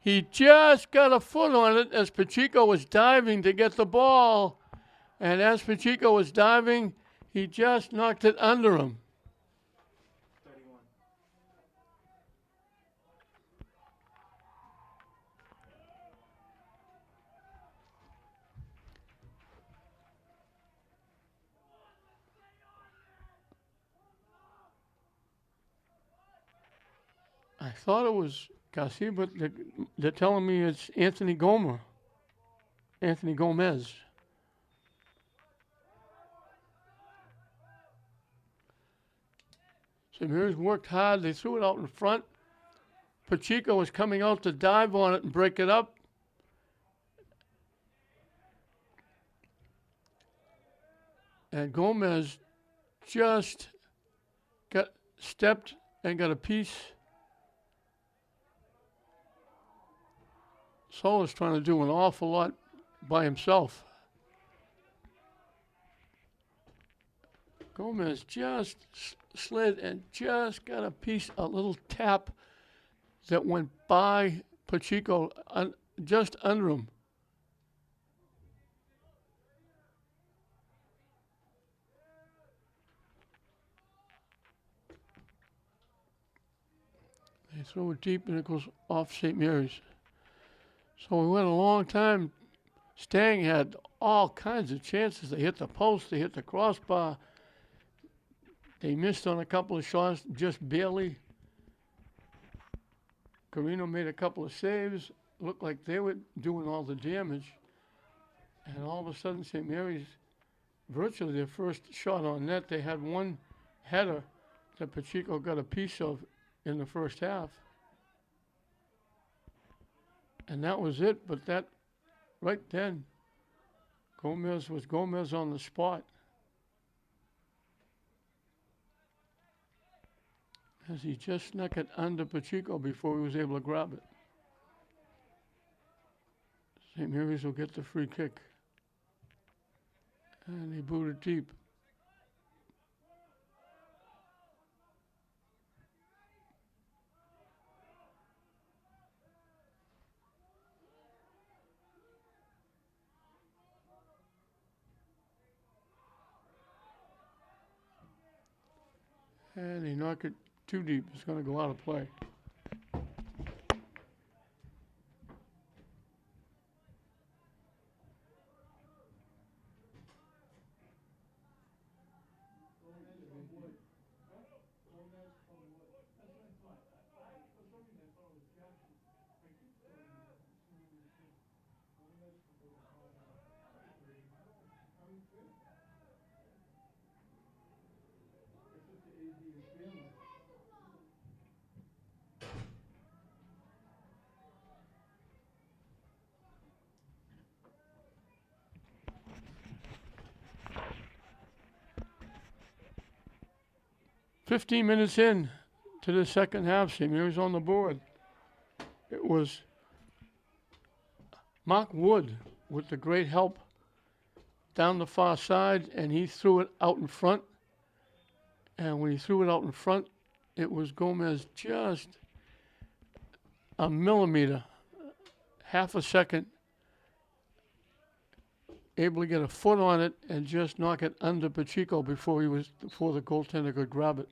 He just got a foot on it as Pacheco was diving to get the ball. And as Pacheco was diving, he just knocked it under him. 31. I thought it was Garcia, but they're telling me it's Anthony Gomez. St. Mary's worked hard. They threw it out in front. Pacheco was coming out to dive on it and break it up. And Gomez just got stepped and got a piece. Solo's trying to do an awful lot by himself. Gomez just slid and just got a piece, a little tap that went by Pacheco just under him. They throw it deep and it goes off St. Mary's. So we went a long time. Stang had all kinds of chances. They hit the post, they hit the crossbar. They missed on a couple of shots, just barely. Carino made a couple of saves. Looked like they were doing all the damage. And all of a sudden, St. Mary's, virtually their first shot on net, they had one header that Pacheco got a piece of in the first half. And that was it, but that, right then, Gomez on the spot. As he just snuck it under Pacheco before he was able to grab it. St. Mary's will get the free kick. And he booed it deep. And he knocked it too deep. It's going to go out of play. "15 minutes in to the second half, St. Mary's on the board. It was Mark Wood with the great help down the far side, and he threw it out in front. And when he threw it out in front, it was Gomez just a millimeter, half a second, able to get a foot on it and just knock it under Pacheco before the goaltender could grab it.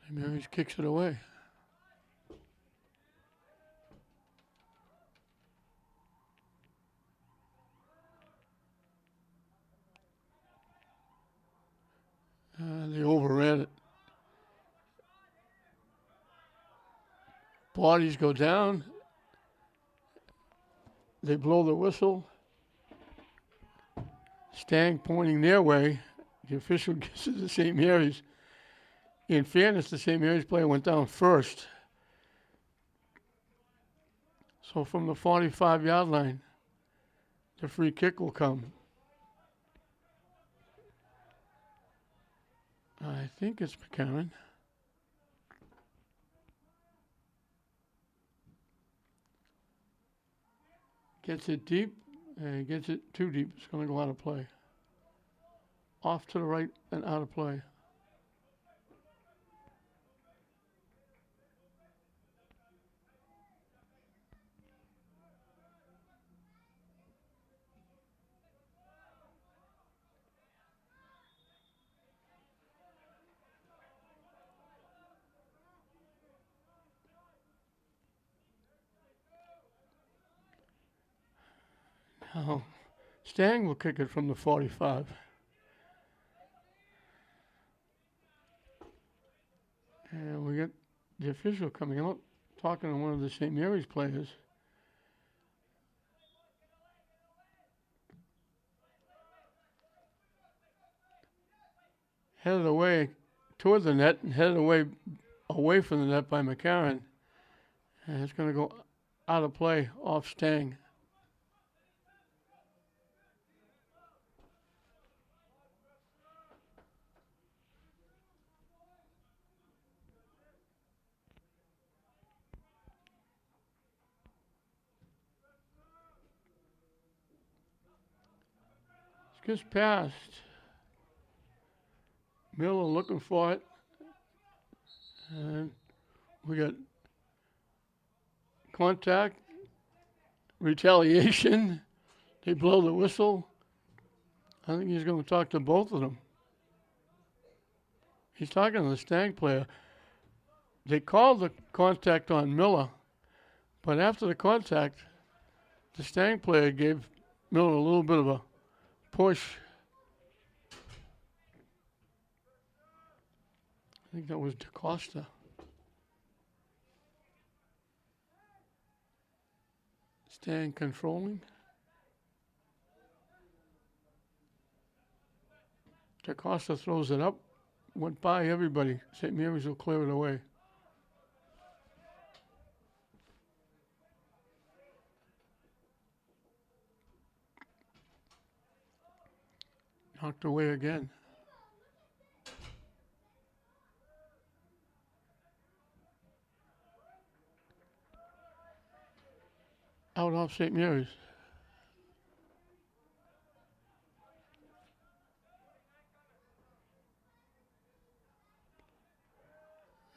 And Mary's kicks it away. Bodies go down. They blow the whistle. Stang pointing their way. The official gives it to St. Mary's. In fairness, the St. Mary's player went down first. So from the 45-yard line, the free kick will come. I think it's McCarron. Gets it deep, and gets it too deep. It's going to go out of play. Off to the right and out of play. Now, Stang will kick it from the 45. And we get the official coming out, talking to one of the St. Mary's players. Headed away toward the net and headed away from the net by McCarron. And it's going to go out of play off Stang. Gets past. Miller looking for it. And we got contact, retaliation. They blow the whistle. I think he's going to talk to both of them. He's talking to the Stang player. They called the contact on Miller, but after the contact, the Stang player gave Miller a little bit of a push. I think that was DaCosta. Stang controlling. DaCosta throws it up. Went by everybody. St. Mary's will clear it away. Knocked away again. Out off St. Mary's.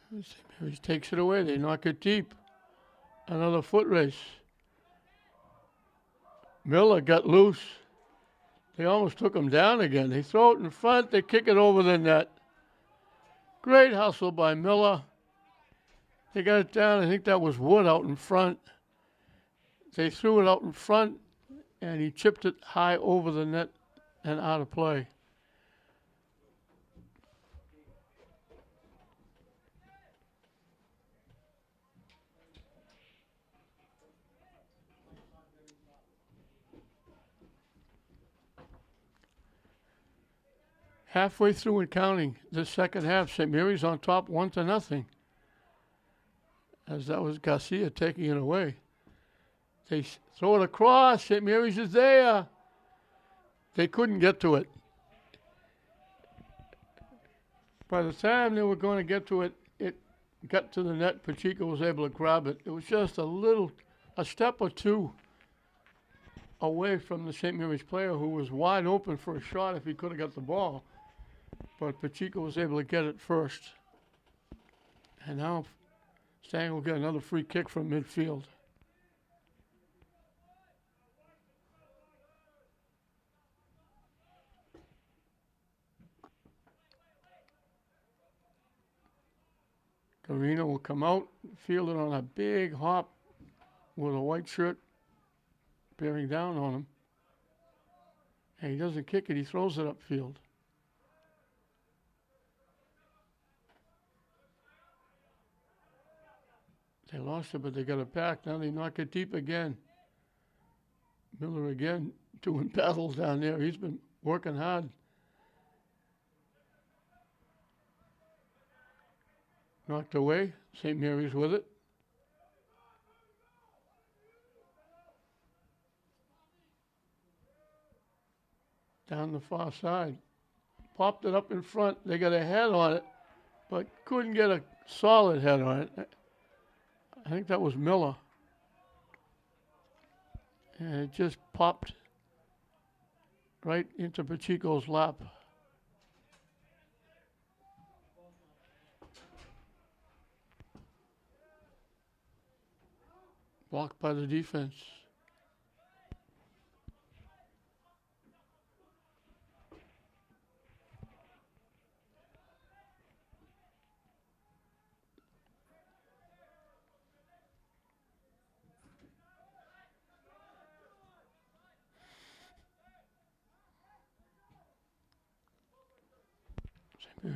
St. Mary's takes it away. They knock it deep. Another foot race. Miller got loose. They almost took him down again. They throw it in front. They kick it over the net. Great hustle by Miller. They got it down. I think that was Wood out in front. They threw it out in front, and he chipped it high over the net and out of play. Halfway through and counting the second half, St. Mary's on top 1-0. As that was Garcia taking it away. They throw it across. St. Mary's is there. They couldn't get to it. By the time they were going to get to it, it got to the net. Pacheco was able to grab it. It was just a step or two away from the St. Mary's player, who was wide open for a shot if he could have got the ball. But Pacheco was able to get it first. And now Stang will get another free kick from midfield. Carino will come out, field it on a big hop with a white shirt bearing down on him. And he doesn't kick it, he throws it upfield. They lost it, but they got it back. Now they knock it deep again. Miller again doing battles down there. He's been working hard. Knocked away. St. Mary's with it. Down the far side. Popped it up in front. They got a head on it, but couldn't get a solid head on it. I think that was Miller. And it just popped right into Pacheco's lap. Blocked by the defense.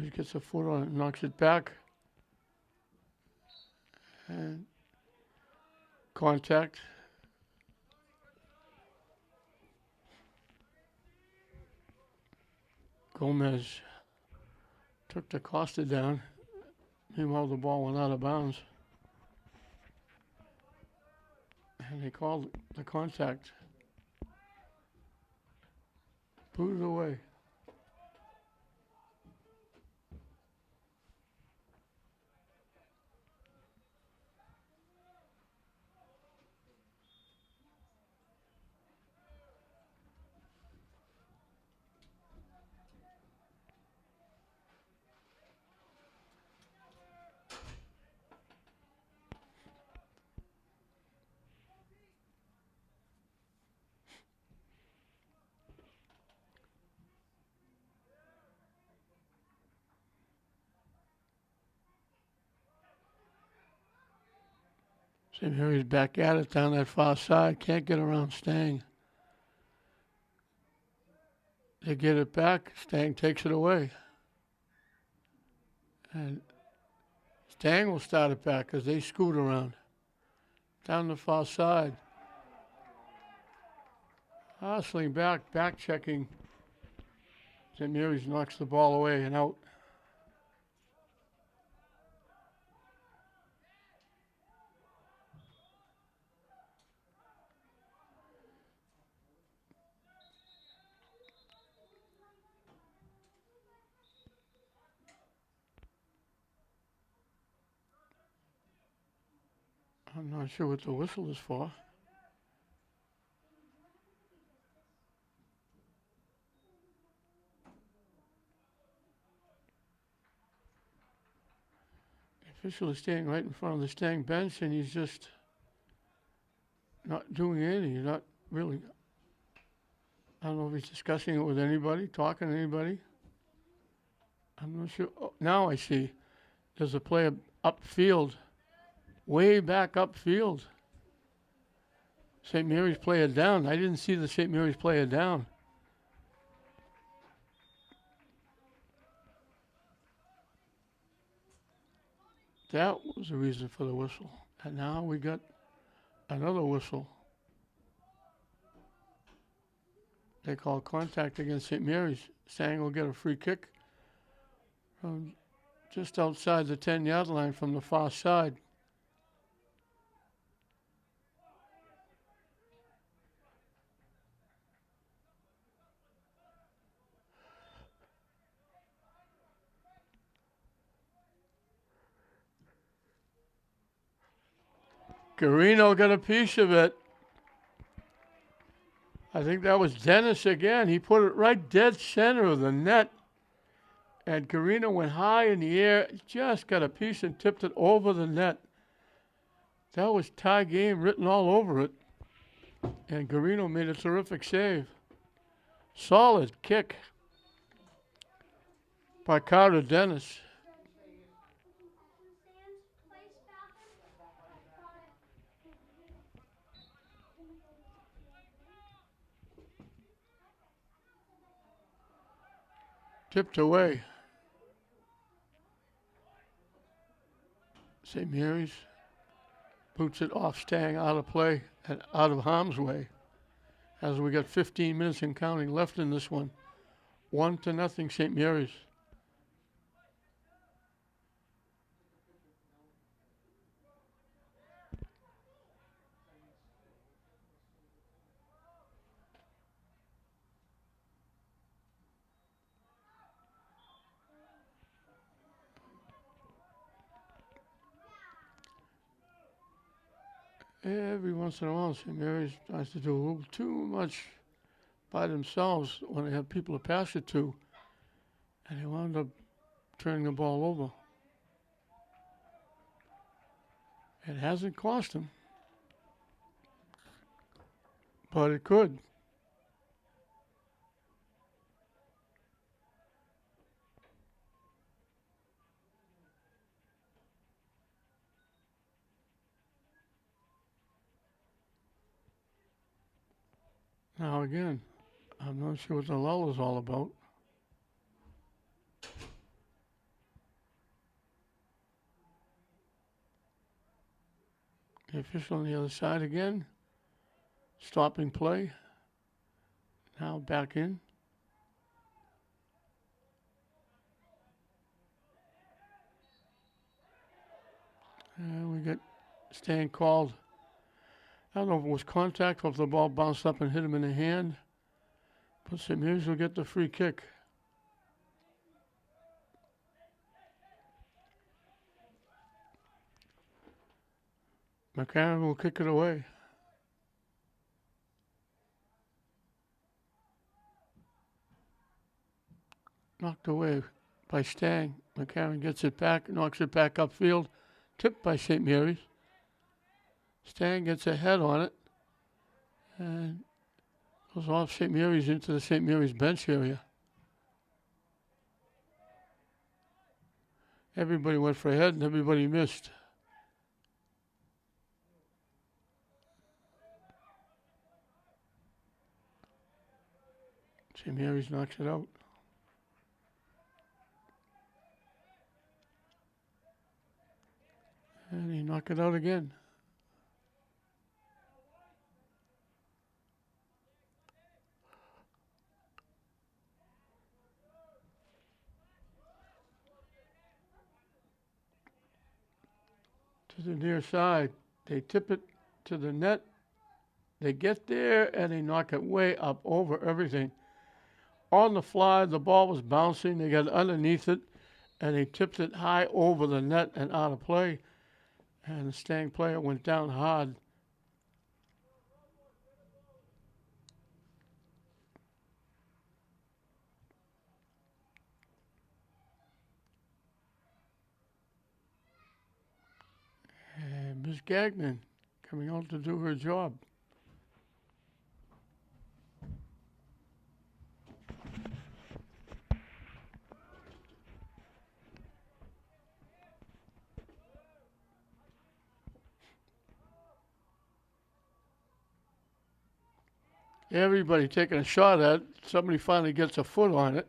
He gets a foot on it, knocks it back. And contact. Gomez took the Costa down. Meanwhile, the ball went out of bounds. And they called the contact. Put it away. St. Mary's back at it down that far side. Can't get around Stang. They get it back. Stang takes it away. And Stang will start it back because they scoot around. Down the far side. Hustling back checking. St. Mary's knocks the ball away and out. I'm not sure what the whistle is for. The official is standing right in front of the Stang bench, and he's just not doing anything. He's not really. I don't know if he's discussing it with anybody, talking to anybody. I'm not sure. Oh, now I see. There's a player upfield, way back upfield. St. Mary's player down. I didn't see the St. Mary's player down. That was the reason for the whistle. And now we got another whistle. They call contact against St. Mary's. Stang will get a free kick from just outside the 10-yard line from the far side. Garino got a piece of it. I think that was Dennis again. He put it right dead center of the net. And Garino went high in the air, just got a piece and tipped it over the net. That was tie game written all over it. And Garino made a terrific save. Solid kick by Carter Dennis. Tipped away. St. Mary's boots it off Stang out of play and out of harm's way. As we got 15 minutes and counting left in this one. 1-0 St. Mary's. Every once in a while, St. Mary's tries to do a little too much by themselves when they have people to pass it to, and they wound up turning the ball over. It hasn't cost them, but it could. Now again, I'm not sure what the lull is all about. The official on the other side again, stopping play. Now back in. And we get Stang called. I don't know if it was contact or if the ball bounced up and hit him in the hand. But St. Mary's will get the free kick. McCarron will kick it away. Knocked away by Stang. McCarron gets it back, knocks it back upfield. Tipped by St. Mary's. Stang gets a head on it. And goes off St. Mary's into the St. Mary's bench area. Everybody went for a head and everybody missed. St. Mary's knocks it out. And he knocked it out again. To the near side. They tip it to the net. They get there and they knock it way up over everything. On the fly, the ball was bouncing. They got underneath it and they tipped it high over the net and out of play. And the Stang player went down hard. And Miss Gagnon coming out to do her job. Everybody taking a shot at it. Somebody finally gets a foot on it.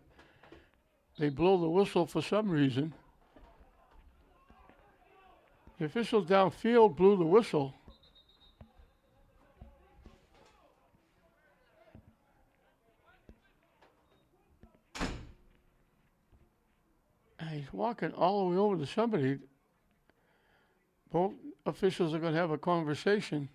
They blow the whistle for some reason. The officials downfield blew the whistle. And he's walking all the way over to somebody. Both officials are going to have a conversation.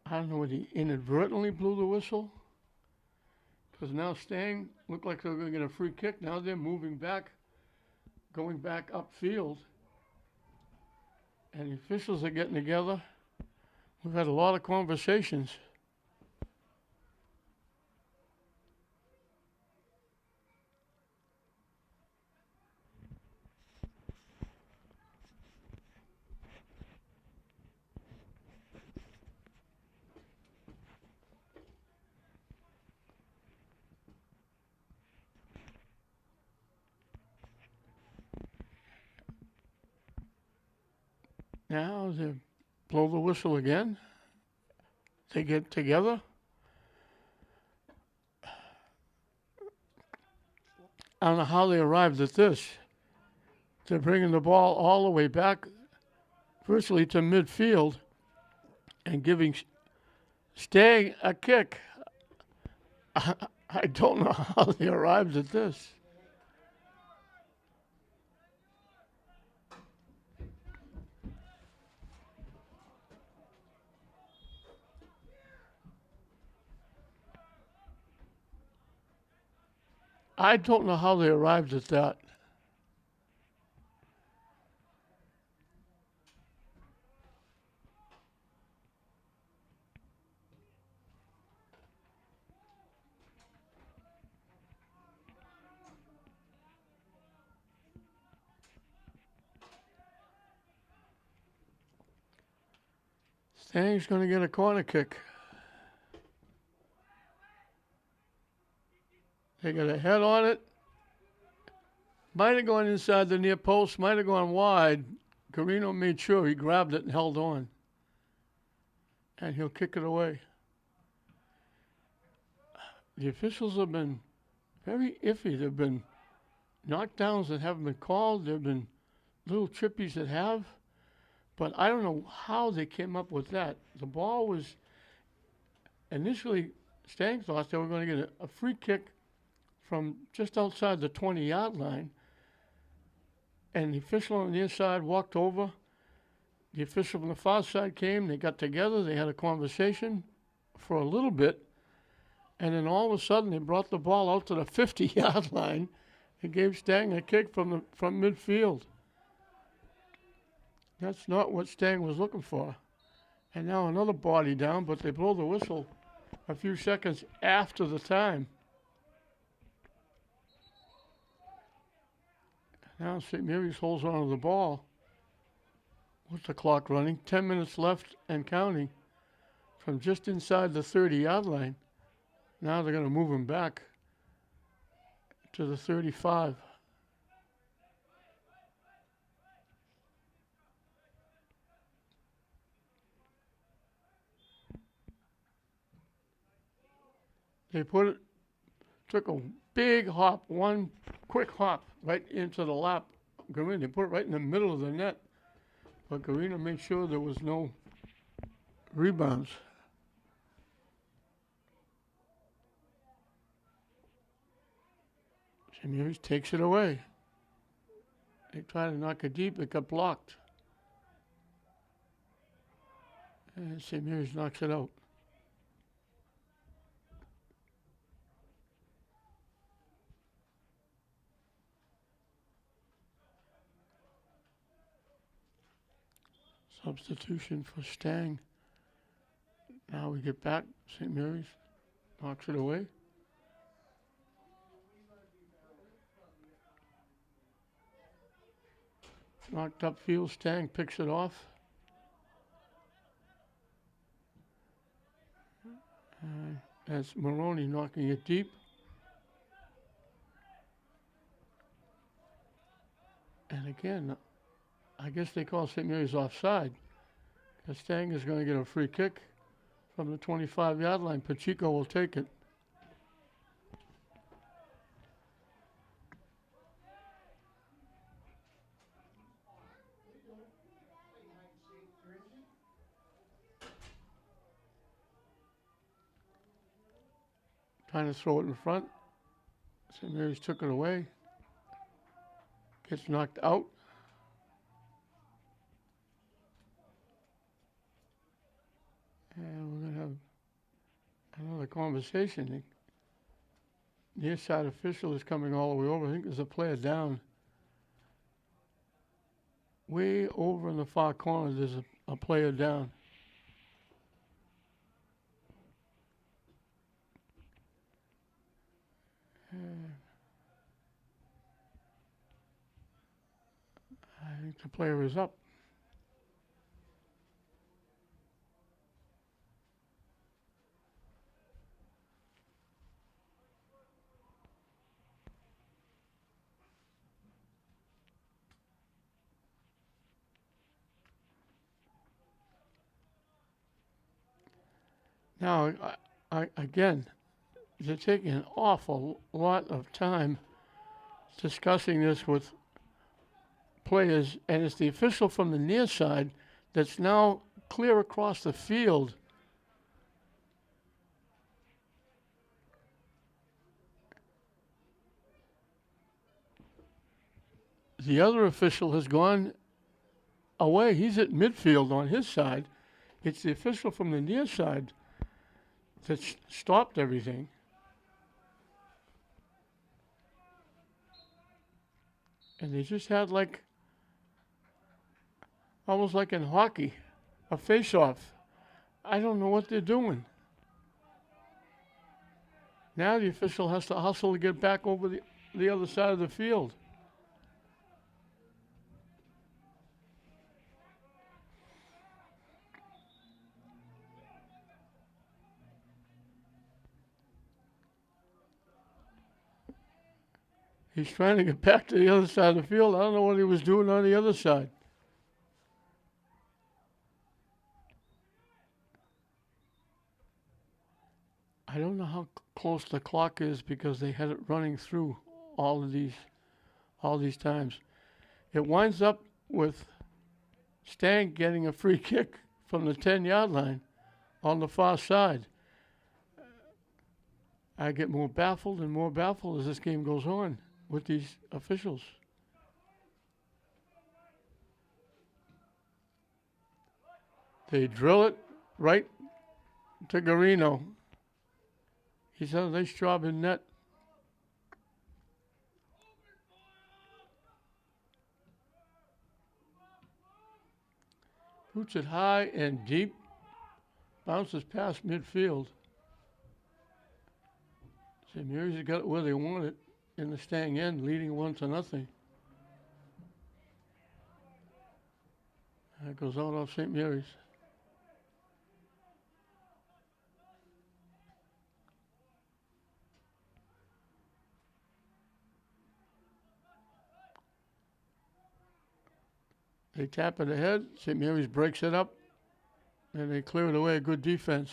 I don't know whether he inadvertently blew the whistle. Because now Stang looked like they're going to get a free kick. Now they're moving back, going back upfield. And the officials are getting together. We've had a lot of conversations. Now they blow the whistle again. They get together. I don't know how they arrived at this. They're bringing the ball all the way back, virtually to midfield, and giving Stang a kick. I don't know how they arrived at this. I don't know how they arrived at that. Stang's going to get a corner kick. They got a head on it. Might have gone inside the near post, might have gone wide. Garino made sure he grabbed it and held on. And he'll kick it away. The officials have been very iffy. There have been knockdowns that haven't been called. There have been little trippies that have. But I don't know how they came up with that. The ball was initially, Stang thought they were going to get a free kick from just outside the 20-yard line. And the official on the inside walked over. The official from the far side came. They got together. They had a conversation for a little bit. And then all of a sudden, they brought the ball out to the 50-yard line and gave Stang a kick from midfield. That's not what Stang was looking for. And now another body down, but they blow the whistle a few seconds after the time. Now St. Mary's holds on to the ball with the clock running. 10 minutes left and counting from just inside the 30-yard line. Now they're going to move him back to the 35. They took a big hop, one quick hop right into the lap. Garino, they put it right in the middle of the net. But Garino made sure there was no rebounds. St. Mary's takes it away. They try to knock it deep, it got blocked. And St. Mary's knocks it out. Substitution for Stang. Now we get back. St. Mary's knocks it away. Knocked upfield. Stang picks it off. That's Maroney knocking it deep. And again, I guess they call St. Mary's offside. Because Stang is going to get a free kick from the 25-yard line. Pacheco will take it. Trying to throw it in front. St. Mary's took it away. Gets knocked out. And we're going to have another conversation. The inside official is coming all the way over. I think there's a player down. Way over in the far corner, there's a player down. I think the player is up. Now, again, they're taking an awful lot of time discussing this with players, and it's the official from the near side that's now clear across the field. The other official has gone away. He's at midfield on his side. It's the official from the near side that's stopped everything. And they just had almost like in hockey, a face-off. I don't know what they're doing. Now the official has to hustle to get back over the other side of the field. He's trying to get back to the other side of the field. I don't know what he was doing on the other side. I don't know how close the clock is because they had it running through all these times. It winds up with Stang getting a free kick from the 10-yard line on the far side. I get more baffled and more baffled as this game goes on with these officials. They drill it right to Garino. He's done a nice job in net. Boots it high and deep. Bounces past midfield. St. Mary's has got it where they want it in the Stang end, leading 1-0. That goes out off St. Mary's. They tap it ahead. St. Mary's breaks it up, and they clear it away. Good defense.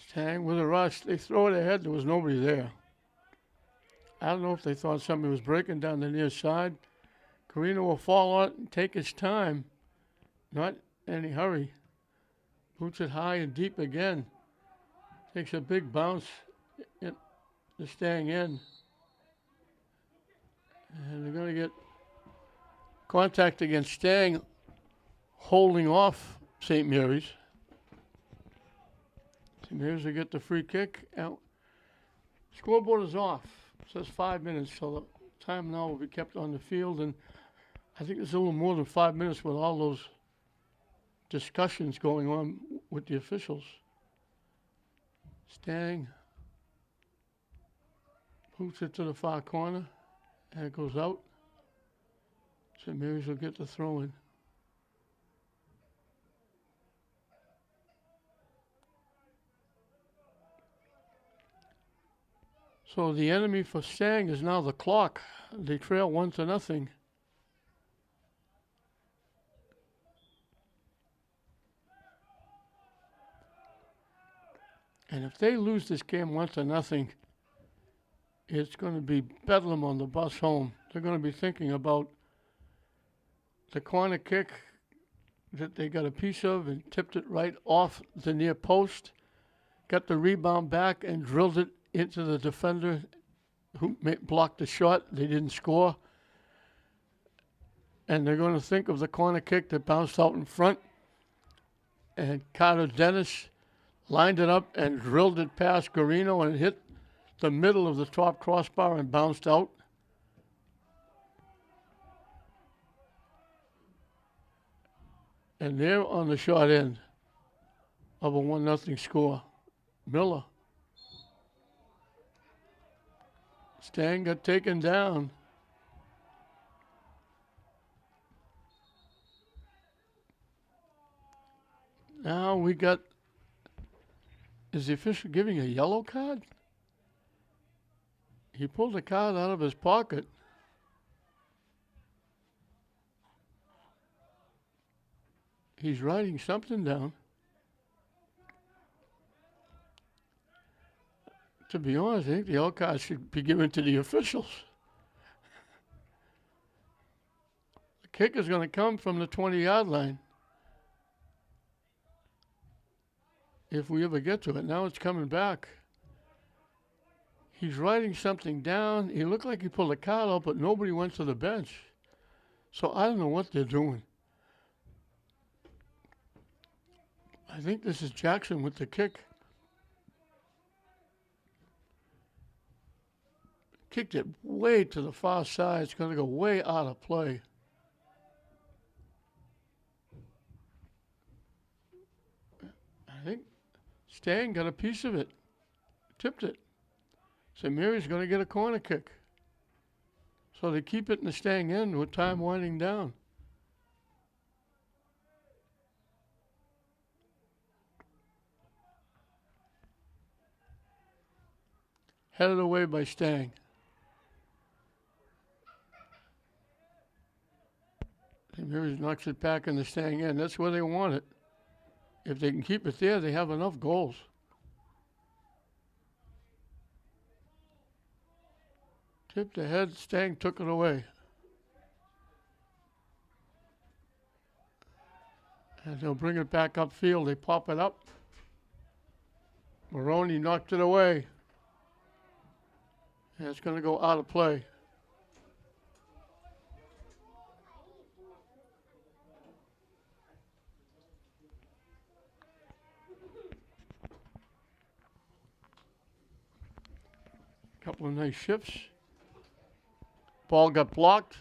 Stang with a rush. They throw it ahead. There was nobody there. I don't know if they thought somebody was breaking down the near side. Carino will fall out and take his time. Not any hurry. Boots it high and deep again. Takes a big bounce in the Stang end. And they're going to get contact against Stang holding off St. Mary's. St. Mary's will get the free kick. Out. Scoreboard is off. It says 5 minutes, so the time now will be kept on the field. And I think there's a little more than 5 minutes with all those discussions going on with the officials. Stang boots it to the far corner, and it goes out. St. Mary's will get the throw in. So the enemy for Stang is now the clock. They trail 1-0. And if they lose this game 1-0, it's going to be bedlam on the bus home. They're going to be thinking about the corner kick that they got a piece of and tipped it right off the near post, got the rebound back and drilled it into the defender who blocked the shot. They didn't score. And they're going to think of the corner kick that bounced out in front. And Carter Dennis lined it up and drilled it past Garino, and it hit the middle of the top crossbar and bounced out. And they're on the short end of a 1-0 score. Miller. Stang got taken down. Now we got, is the official giving a yellow card? He pulled a card out of his pocket. He's writing something down. To be honest, I think the yellow card should be given to the officials. The kick is going to come from the 20-yard line. If we ever get to it. Now it's coming back. He's writing something down. He looked like he pulled a card out, but nobody went to the bench. So I don't know what they're doing. I think this is Jackson with the kick. Kicked it way to the far side. It's going to go way out of play. I think Stang got a piece of it. Tipped it. St. Mary's going to get a corner kick. So they keep it in the Stang end with time winding down. Headed away by Stang. St. Mary's knocks it back in the Stang end. That's where they want it. If they can keep it there, they have enough goals. Tipped ahead, Stang took it away. And they'll bring it back upfield. They pop it up. Maroney knocked it away. And it's going to go out of play. Couple of nice shifts. Ball got blocked.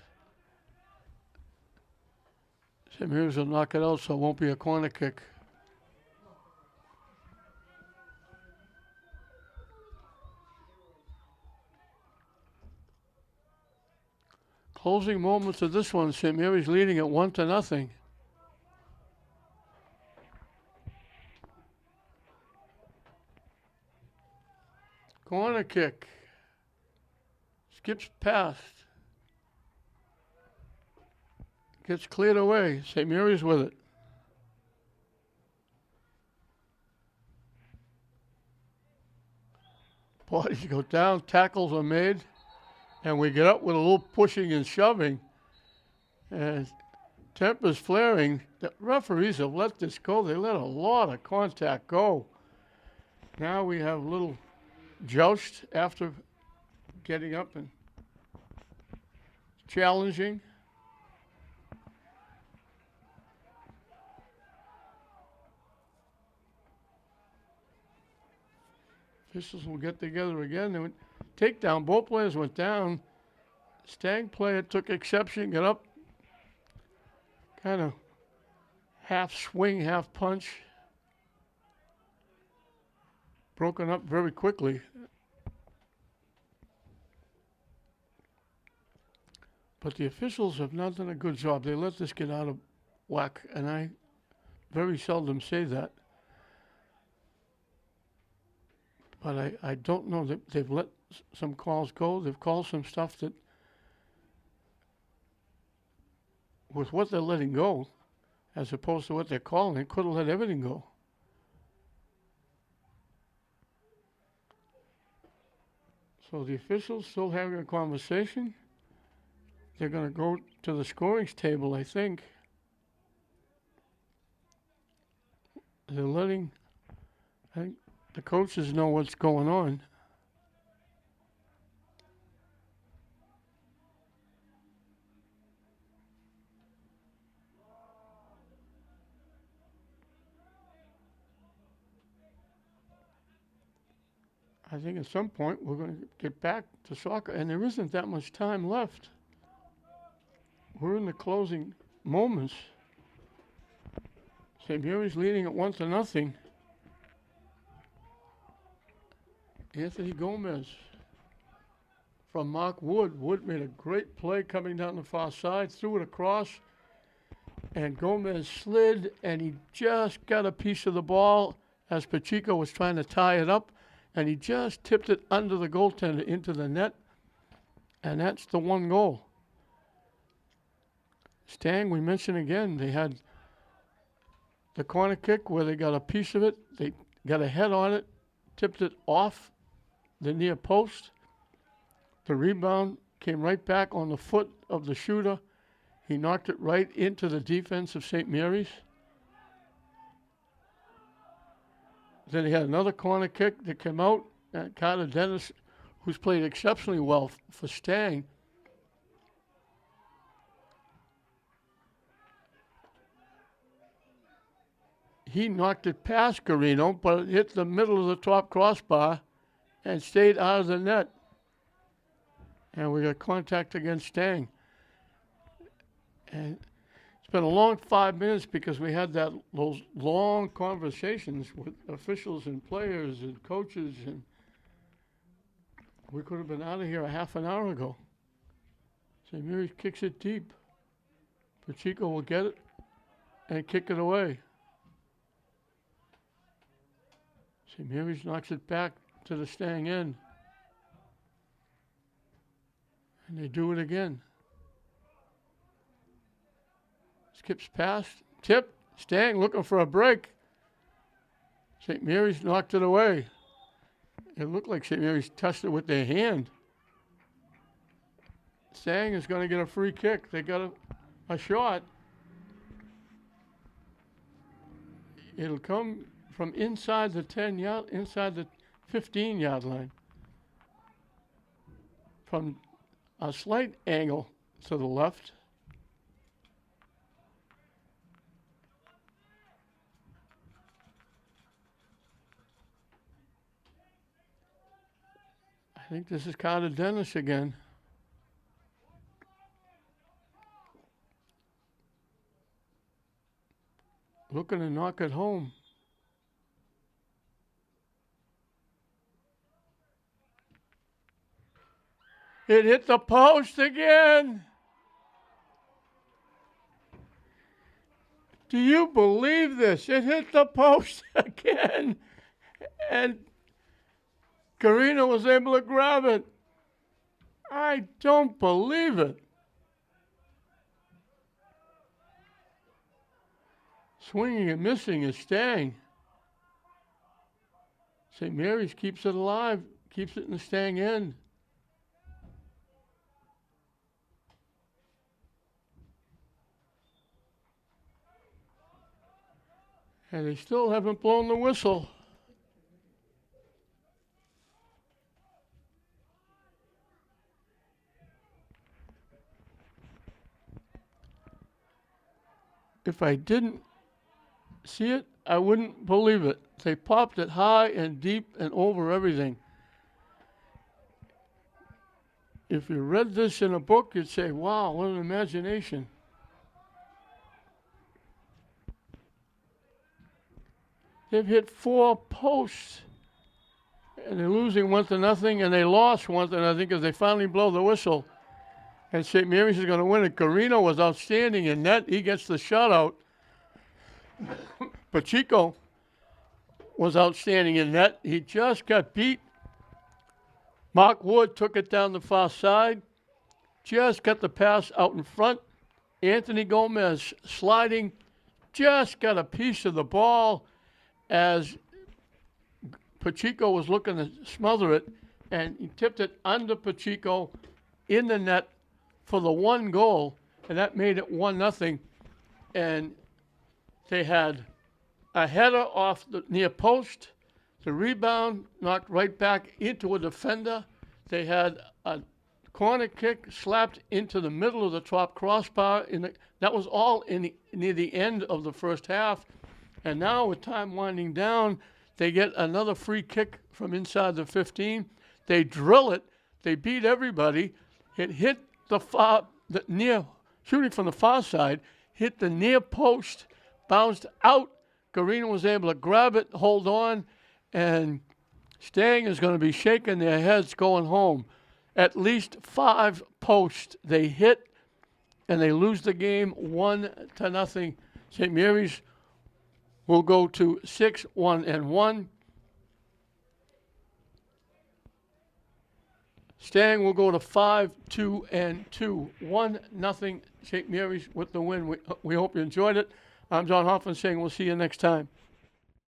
St. Mary's will knock it out, so it won't be a corner kick. Closing moments of this one, St. Mary's leading at 1-0. Corner kick. Skips past. Gets cleared away. St. Mary's with it. Bodies go down, tackles are made, and we get up with a little pushing and shoving. And tempers flaring. The referees have let this go. They let a lot of contact go. Now we have a little joust after getting up and challenging. Officials will get together again. They went takedown. Both players went down. Stang player took exception, got up, kind of half swing, half punch. Broken up very quickly. But the officials have not done a good job. They let this get out of whack, and I very seldom say that. But I don't know that they've let some calls go. They've called some stuff that, with what they're letting go, as opposed to what they're calling, they could have let everything go. So the officials still having a conversation. They're going to go to the scorings table, I think. They're letting, I think, the coaches know what's going on. I think at some point we're going to get back to soccer, and there isn't that much time left. We're in the closing moments. St. Mary's leading at 1-0. Anthony Gomez from Mark Wood. Wood made a great play coming down the far side, threw it across, and Gomez slid, and he just got a piece of the ball as Pacheco was trying to tie it up, and he just tipped it under the goaltender into the net, and that's the one goal. Stang, we mentioned again, they had the corner kick where they got a piece of it. They got a head on it, tipped it off the near post. The rebound came right back on the foot of the shooter. He knocked it right into the defense of St. Mary's. Then he had another corner kick that came out. And Carter Dennis, who's played exceptionally well for Stang, he knocked it past Garino, but it hit the middle of the top crossbar and stayed out of the net. And we got contact against Stang. And it's been a long 5 minutes because we had those long conversations with officials and players and coaches, and we could have been out of here a half an hour ago. St. Mary's kicks it deep. Pacheco will get it and kick it away. St. Mary's knocks it back to the Stang end. And they do it again. Skips past, tip, Stang looking for a break. St. Mary's knocked it away. It looked like St. Mary's touched it with their hand. Stang is going to get a free kick. They got a shot. It'll come from inside the 10-yard, inside the 15-yard line. From a slight angle to the left. I think this is Carter Dennis again. Looking to knock it home. It hit the post again. Do you believe this? It hit the post again. And Carino was able to grab it. I don't believe it. Swinging and missing is Stang. St. Mary's keeps it alive, keeps it in the Stang end. And they still haven't blown the whistle. If I didn't see it, I wouldn't believe it. They popped it high and deep and over everything. If you read this in a book, you'd say, wow, what an imagination. They've hit 4 posts, and they're losing 1-0, and they lost 1-0 because they finally blow the whistle. And St. Mary's is going to win it. Carino was outstanding in net. He gets the shutout. Pacheco was outstanding in net. He just got beat. Mark Wood took it down the far side. Just got the pass out in front. Anthony Gomez sliding. Just got a piece of the ball as Pacheco was looking to smother it. And he tipped it under Pacheco in the net for the 1 goal, and that made it 1-0. And they had a header off the near post, the rebound knocked right back into a defender. They had a corner kick slapped into the middle of the top crossbar. That was all near the end of the first half. And now with time winding down, they get another free kick from inside the 15. They drill it. They beat everybody. It hit the near, shooting from the far side, hit the near post, bounced out. Garino was able to grab it, hold on, and Stang is going to be shaking their heads going home. At least 5 posts they hit, and they lose the game 1-0. St. Mary's will go to 6-1-1. Stang will go to 5-2-2. 1-0 St. Mary's with the win. We hope you enjoyed it. I'm John Hoffman saying we'll see you next time.